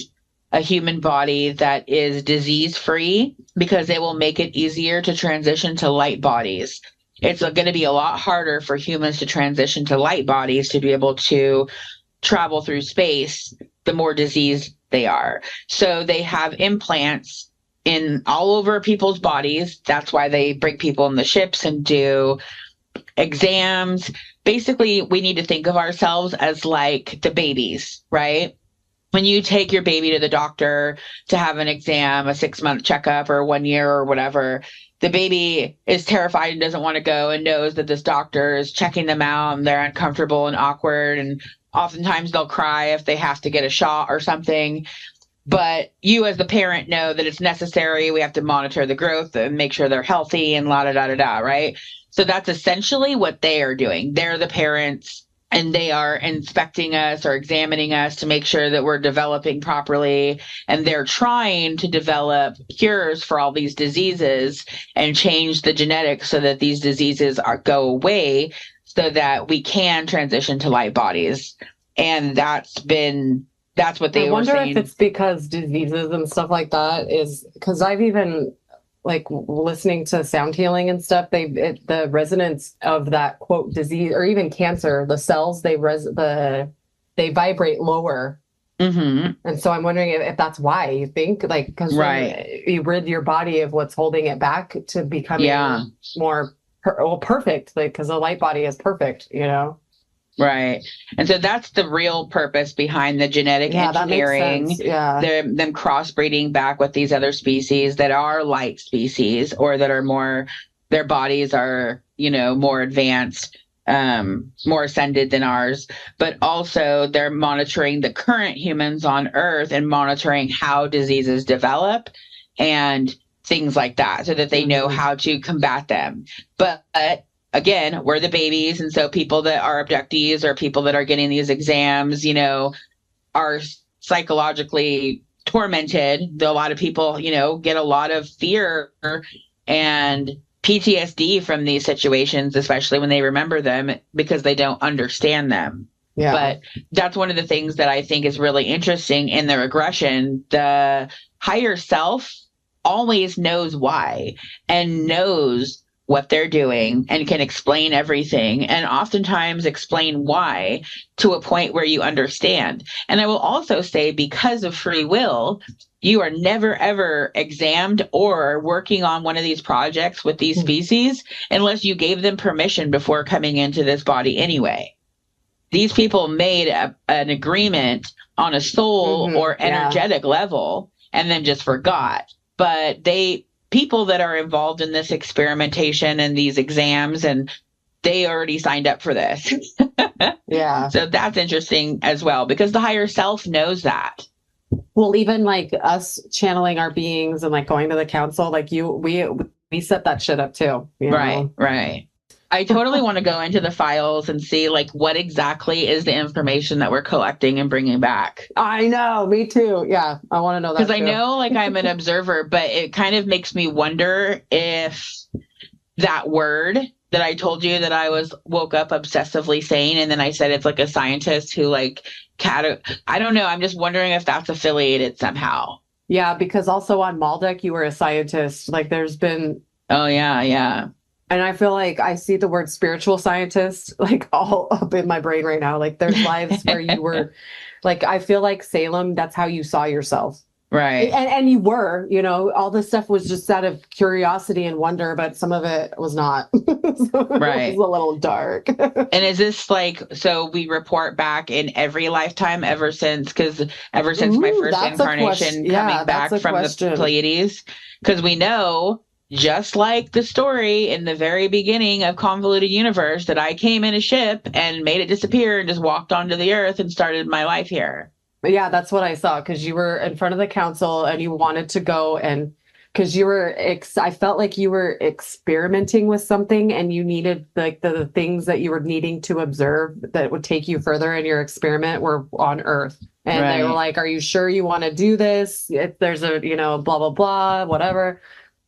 a human body that is disease free because it will make it easier to transition to light bodies. It's going to be a lot harder for humans to transition to light bodies to be able to travel through space the more diseased they are. So they have implants in all over people's bodies. That's why they bring people in the ships and do exams. Basically, we need to think of ourselves as like the babies, right? When you take your baby to the doctor to have an exam, a 6-month checkup or 1 year or whatever, the baby is terrified and doesn't want to go and knows that this doctor is checking them out and they're uncomfortable and awkward. And oftentimes they'll cry if they have to get a shot or something. But you as the parent know that it's necessary. We have to monitor the growth and make sure they're healthy and la da da da da, right? So that's essentially what they are doing. They're the parents and they are inspecting us or examining us to make sure that we're developing properly. And they're trying to develop cures for all these diseases and change the genetics so that these diseases go away so that we can transition to light bodies. And that's what they were saying. I wonder if it's because diseases and stuff like that is because I've even like listening to sound healing and stuff. The resonance of that quote disease or even cancer, the cells they vibrate lower. Mm-hmm. And so I'm wondering if that's why you think like because you rid your body of what's holding it back to becoming more perfect. Like because a light body is perfect, you know. Right. And so that's the real purpose behind the genetic engineering. That makes sense. Yeah. Them crossbreeding back with these other species that are light species or that are more, their bodies are, more advanced, more ascended than ours. But also they're monitoring the current humans on Earth and monitoring how diseases develop and things like that so that they know how to combat them. But again, we're the babies. And so people that are abductees or people that are getting these exams, are psychologically tormented. A lot of people, get a lot of fear and PTSD from these situations, especially when they remember them because they don't understand them. Yeah. But that's one of the things that I think is really interesting in the regression. The higher self always knows why and knows what they're doing and can explain everything and oftentimes explain why to a point where you understand. And I will also say because of free will, you are never ever examined or working on one of these projects with these species unless you gave them permission before coming into this body anyway. These people made an agreement on a soul or energetic level and then just forgot. But people that are involved in this experimentation and these exams, and they already signed up for this. Yeah. So that's interesting as well, because the higher self knows that. Well, even like us channeling our beings and like going to the council, like we set that shit up too. Right. I totally want to go into the files and see like what exactly is the information that we're collecting and bringing back. I know, me too. Yeah, I want to know that because I know like I'm an observer, but it kind of makes me wonder if that word that I told you that I woke up obsessively saying, and then I said it's like a scientist who like I don't know. I'm just wondering if that's affiliated somehow. Yeah, because also on Maldek you were a scientist. Like there's been. Oh yeah. And I feel like I see the word spiritual scientist like all up in my brain right now. Like there's lives where you were like, I feel like Salem, that's how you saw yourself. Right. And you were, all this stuff was just out of curiosity and wonder, but some of it was not. Right. It was a little dark. And is this like, so we report back in every lifetime my first incarnation coming back from the Pleiades? Because we know, just like the story in the very beginning of Convoluted Universe, that I came in a ship and made it disappear and just walked onto the earth and started my life here. Yeah, that's what I saw, because you were in front of the council and you wanted to go, and because you were, I felt like you were experimenting with something and you needed like the things that you were needing to observe that would take you further in your experiment were on Earth. And They were like, are you sure you want to do this? If there's a, blah, blah, blah, whatever.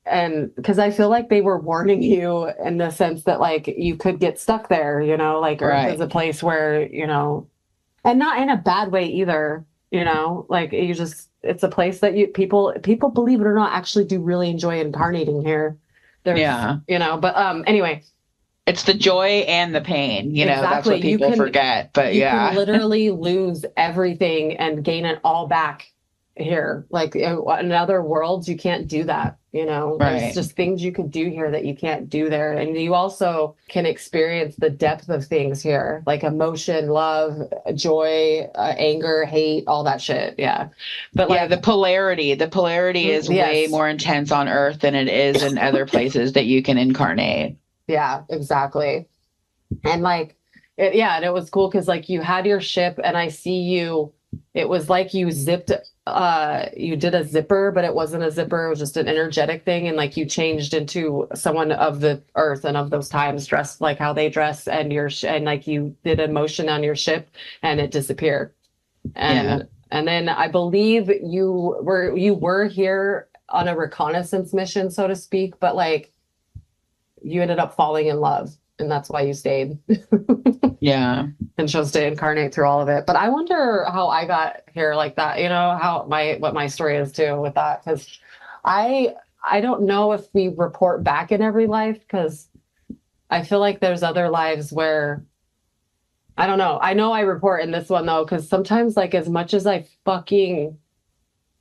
and because I feel like they were warning you in the sense that like you could get stuck there, like Earth is a place where, and not in a bad way either, like it's a place that people believe it or not actually do really enjoy incarnating here. There's, but anyway. It's the joy and the pain, that's Exactly. what people forget. But you can literally lose everything and gain it all back here. Like in other worlds, you can't do that. There's just things you can do here that you can't do there. And you also can experience the depth of things here, like emotion, love, joy, anger, hate, all that shit. Yeah. But the polarity is way more intense on Earth than it is in other places that you can incarnate. Yeah, exactly. And and it was cool because like you had your ship and I see you, it was like you zipped, you did a zipper, but it wasn't a zipper. It was just an energetic thing. And like you changed into someone of the Earth and of those times dressed like how they dress and and like you did a motion on your ship and it disappeared. And then I believe you were here on a reconnaissance mission, so to speak, but like, you ended up falling in love and that's why you stayed. And chose to incarnate through all of it. But I wonder how I got here like that, what my story is too with that. Cause I don't know if we report back in every life. Cause I feel like there's other lives where I don't know. I know I report in this one though. Cause sometimes like as much as I fucking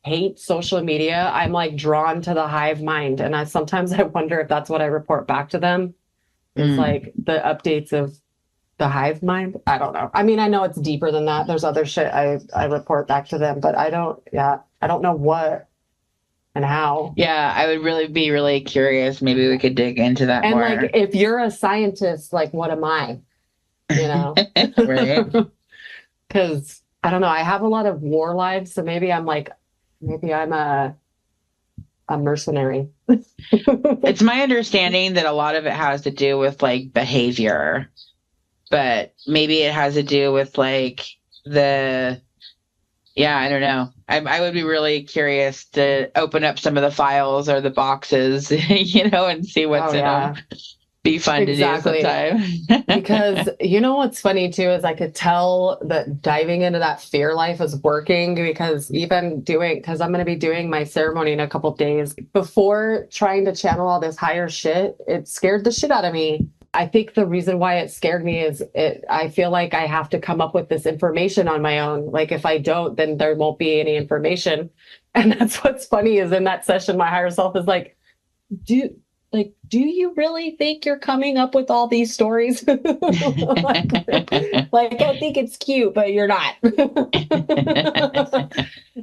hate social media, I'm like drawn to the hive mind. And sometimes I wonder if that's what I report back to them. It's like the updates of the hive mind. I don't know. I mean, I know it's deeper than that. There's other shit I report back to them, but I don't know what and how. Yeah, I would be really curious. Maybe we could dig into that more. And like, if you're a scientist, like, what am I? Right. Because I don't know. I have a lot of war lives, so maybe I'm a mercenary. It's my understanding that a lot of it has to do with like behavior, but maybe it has to do with like I don't know. I would be really curious to open up some of the files or the boxes, and see what's in them. Be fun to do sometime. Because what's funny too is I could tell that diving into that fear life is working because I'm going to be doing my ceremony in a couple of days. Before trying to channel all this higher shit, it scared the shit out of me. I think the reason why it scared me is I feel like I have to come up with this information on my own. Like if I don't, then there won't be any information. And that's what's funny is in that session, my higher self is like, do you really think you're coming up with all these stories? like, I think it's cute, but you're not.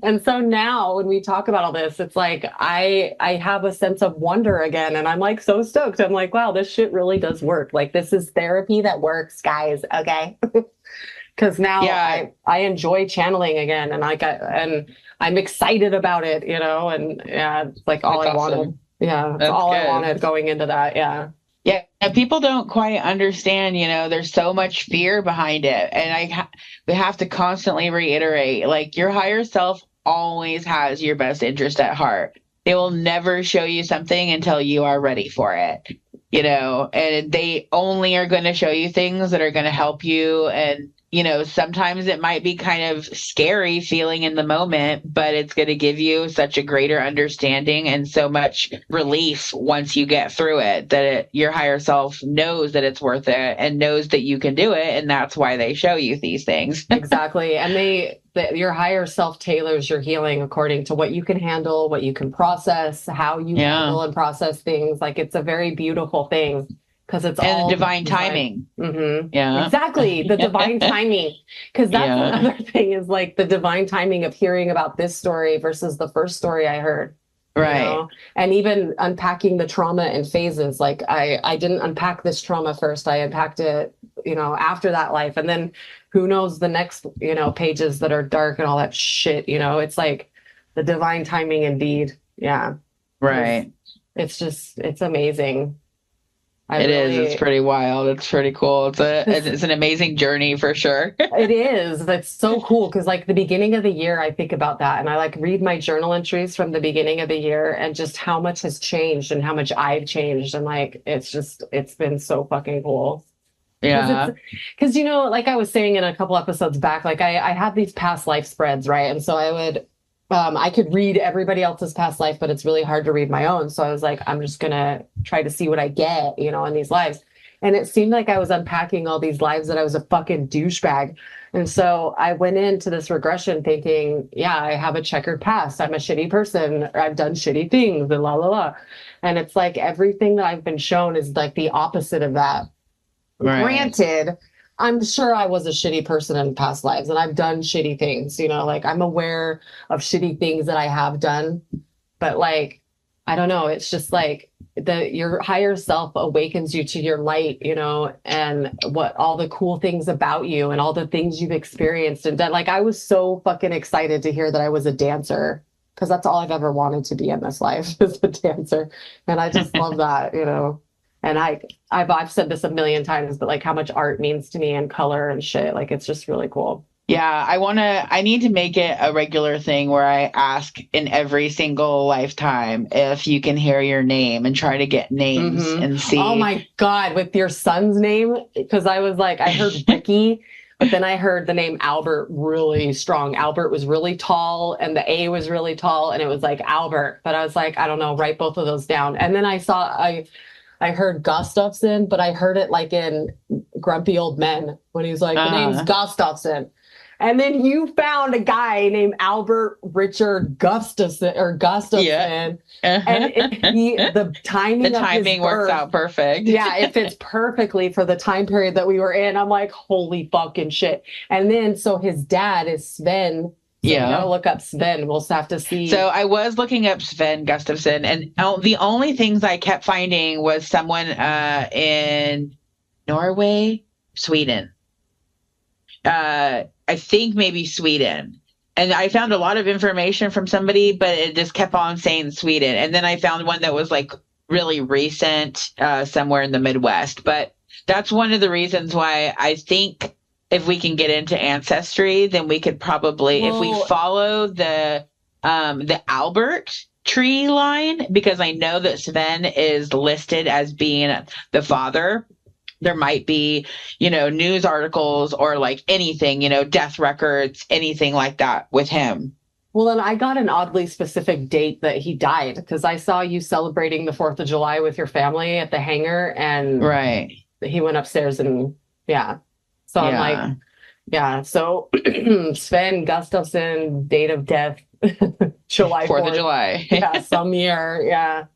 And so now when we talk about all this, it's like, I have a sense of wonder again. And I'm like, so stoked. I'm like, wow, this shit really does work. Like this is therapy that works, guys. Okay. Cause now I enjoy channeling again. And and I'm excited about it, and it's like all I wanted. Yeah, that's all I wanted going into that. Yeah. Yeah, people don't quite understand, there's so much fear behind it. And we have to constantly reiterate, like your higher self always has your best interest at heart. They will never show you something until you are ready for it, and they only are going to show you things that are going to help you. And, sometimes it might be kind of scary feeling in the moment, but it's going to give you such a greater understanding and so much relief once you get through it that your higher self knows that it's worth it and knows that you can do it. And that's why they show you these things. Exactly. And your higher self tailors your healing according to what you can handle, what you can process, how you handle and process things. Like it's a very beautiful thing. Because it's all divine timing. Mm-hmm. Yeah, exactly. The divine timing. Because that's another thing is like the divine timing of hearing about this story versus the first story I heard. Right. And even unpacking the trauma in phases. Like I didn't unpack this trauma first. I unpacked it, after that life. And then who knows the next, pages that are dark and all that shit, it's like the divine timing indeed. Yeah. Right. It's amazing. It's pretty wild. It's pretty cool. It's an amazing journey for sure. It is. That's so cool because like the beginning of the year, I think about that and I like read my journal entries from the beginning of the year and just how much has changed and how much I've changed. And like, it's been so fucking cool. Yeah. Because, you know, like I was saying in a couple episodes back, like I had these past life spreads, right? And so I could read everybody else's past life, but it's really hard to read my own. So I was like, I'm just going to try to see what I get, you know, in these lives. And it seemed like I was unpacking all these lives that I was a fucking douchebag. And so I went into this regression thinking, yeah, I have a checkered past. I'm a shitty person. Or I've done shitty things and la, la, la. And it's like everything that I've been shown is like the opposite of that. Right. Granted, I'm sure I was a shitty person in past lives and I've done shitty things, you know, like I'm aware of shitty things that I have done, but like, I don't know. It's just like your higher self awakens you to your light, you know, and what all the cool things about you and all the things you've experienced and done. Like I was so fucking excited to hear that I was a dancer because that's all I've ever wanted to be in this life is a dancer. And I just love that, you know. And I've said this a million times, but like how much art means to me and color and shit, like it's just really cool. Yeah, I need to make it a regular thing where I ask in every single lifetime if you can hear your name and try to get names and see. Oh my God, with your son's name? Because I was like, I heard Ricky, but then I heard the name Albert really strong. Albert was really tall and the A was really tall and it was like Albert. But I was like, I don't know, write both of those down. And then I heard Gustafson, but I heard it like in Grumpy Old Men when he's like, the name's Gustafson. And then you found a guy named Albert Richard Gustafson. Yeah. And the timing works out perfect. Yeah, it fits perfectly for the time period that we were in. I'm like, holy fucking shit. And then, so his dad is Sven. So we gotta look up Sven. We'll have to see. So I was looking up Sven Gustafson, and the only things I kept finding was someone in Norway, Sweden. I think maybe Sweden. And I found a lot of information from somebody, but it just kept on saying Sweden. And then I found one that was like really recent, somewhere in the Midwest. But that's one of the reasons why I think if we can get into ancestry, then we could probably, if we follow the Albert tree line, because I know that Sven is listed as being the father. There might be, you know, news articles or like anything, you know, death records, anything like that with him. Well, then I got an oddly specific date that he died because I saw you celebrating the 4th of July with your family at the hangar and he went upstairs and So I'm like, so Sven Gustafson, date of death, July 4th of July. Some year. Yeah.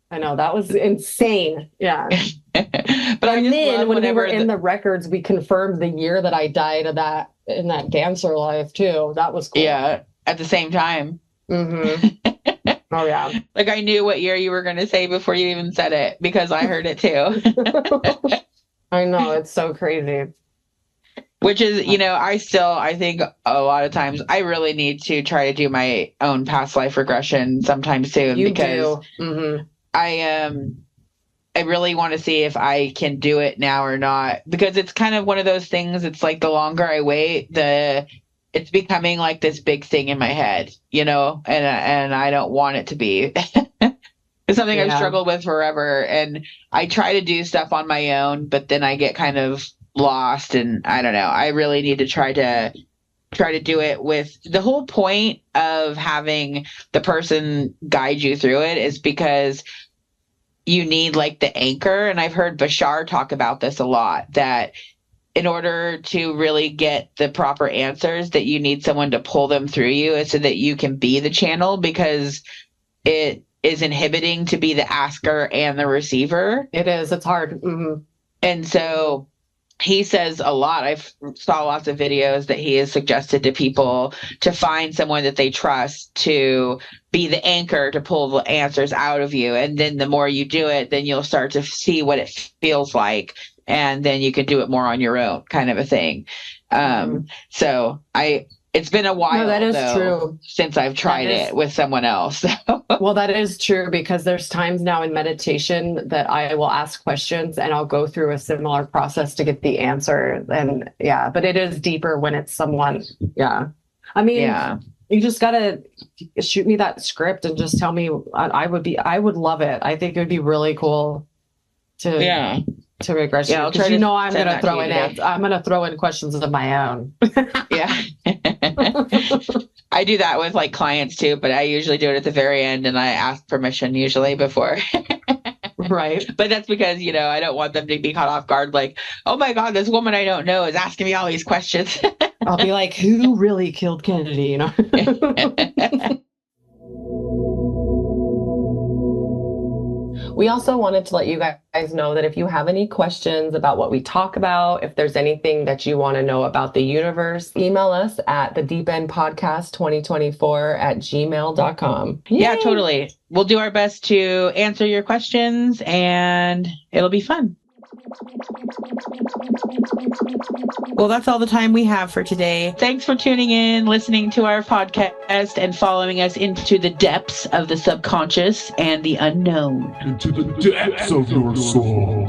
I know that was insane. Yeah. But and then when we were in the records, we confirmed the year that I died of that in that dancer life too. That was cool. Yeah. At the same time. Mm-hmm. Oh yeah. Like I knew what year you were going to say before you even said it because I heard it too. I know. It's so crazy. Which is, you know, I think a lot of times I really need to try to do my own past life regression sometime soon because I really want to see if I can do it now or not, because it's kind of one of those things. It's like the longer I wait, it's becoming like this big thing in my head, you know, and I don't want it to be. It's something I've struggled with forever. And I try to do stuff on my own, but then I get kind of lost, and I don't know. I really need to try to do it with the whole point of having the person guide you through it is because you need like the anchor. And I've heard Bashar talk about this a lot, that in order to really get the proper answers, that you need someone to pull them through you so that you can be the channel, because it is inhibiting to be the asker and the receiver. It is. It's hard. Mm-hmm. And so he says a lot. I've saw lots of videos that he has suggested to people to find someone that they trust to be the anchor to pull the answers out of you. And then the more you do it, then you'll start to see what it feels like. And then you can do it more on your own, kind of a thing. So It's been a while, No, that is though, true. since I've tried is- it with someone else. Well, that is true because there's times now in meditation that I will ask questions and I'll go through a similar process to get the answer. And yeah, but it is deeper when it's someone. Yeah. I mean, Yeah. you just gotta shoot me that script and just tell me. I would love it. I think it would be really cool to Yeah. to regress Yeah, I'll try because to I'm send gonna that to throw you in today. I'm gonna throw in questions of my own. Yeah. I do that with like clients too, but I usually do it at the very end and I ask permission usually before. Right. But that's because, I don't want them to be caught off guard like, oh my God, this woman I don't know is asking me all these questions. I'll be like, who really killed Kennedy? We also wanted to let you guys know that if you have any questions about what we talk about, if there's anything that you want to know about the universe, email us at the deependpodcast2024@gmail.com. Yeah, Yay! totally. We'll do our best to answer your questions and it'll be fun. Well, that's all the time we have for today. Thanks for tuning in, listening to our podcast, and following us into the depths of the subconscious and the unknown. Into the depths of your soul.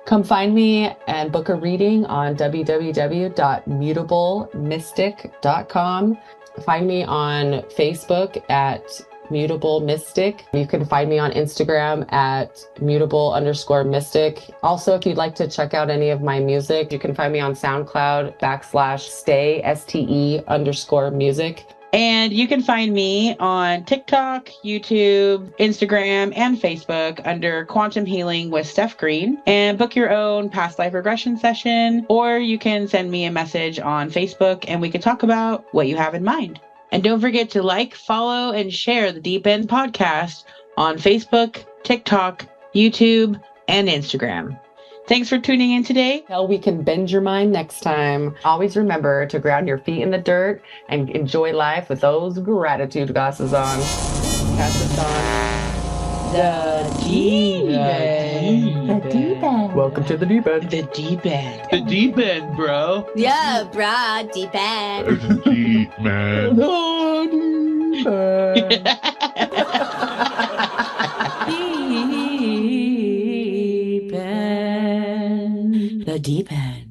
Come find me and book a reading on www.mutablemystic.com. Find me on Facebook at Mutable Mystic. You can find me on Instagram at mutable_mystic. Also, if you'd like to check out any of my music, you can find me on SoundCloud /stay STE_music. And you can find me on TikTok, YouTube, Instagram, and Facebook under Quantum Healing with Steph Green, and book your own past life regression session, or you can send me a message on Facebook and we can talk about what you have in mind. And don't forget to like, follow, and share the Deep End Podcast on Facebook, TikTok, YouTube, and Instagram. Thanks for tuning in today. Hell, we can bend your mind next time. Always remember to ground your feet in the dirt and enjoy life with those gratitude glasses on. Catch us on the Deep End. The deep end. Welcome to the Deep End. The Deep End. The deep end, bro. Yeah, bruh, deep end. Deep, man. Deep end. The Deep End.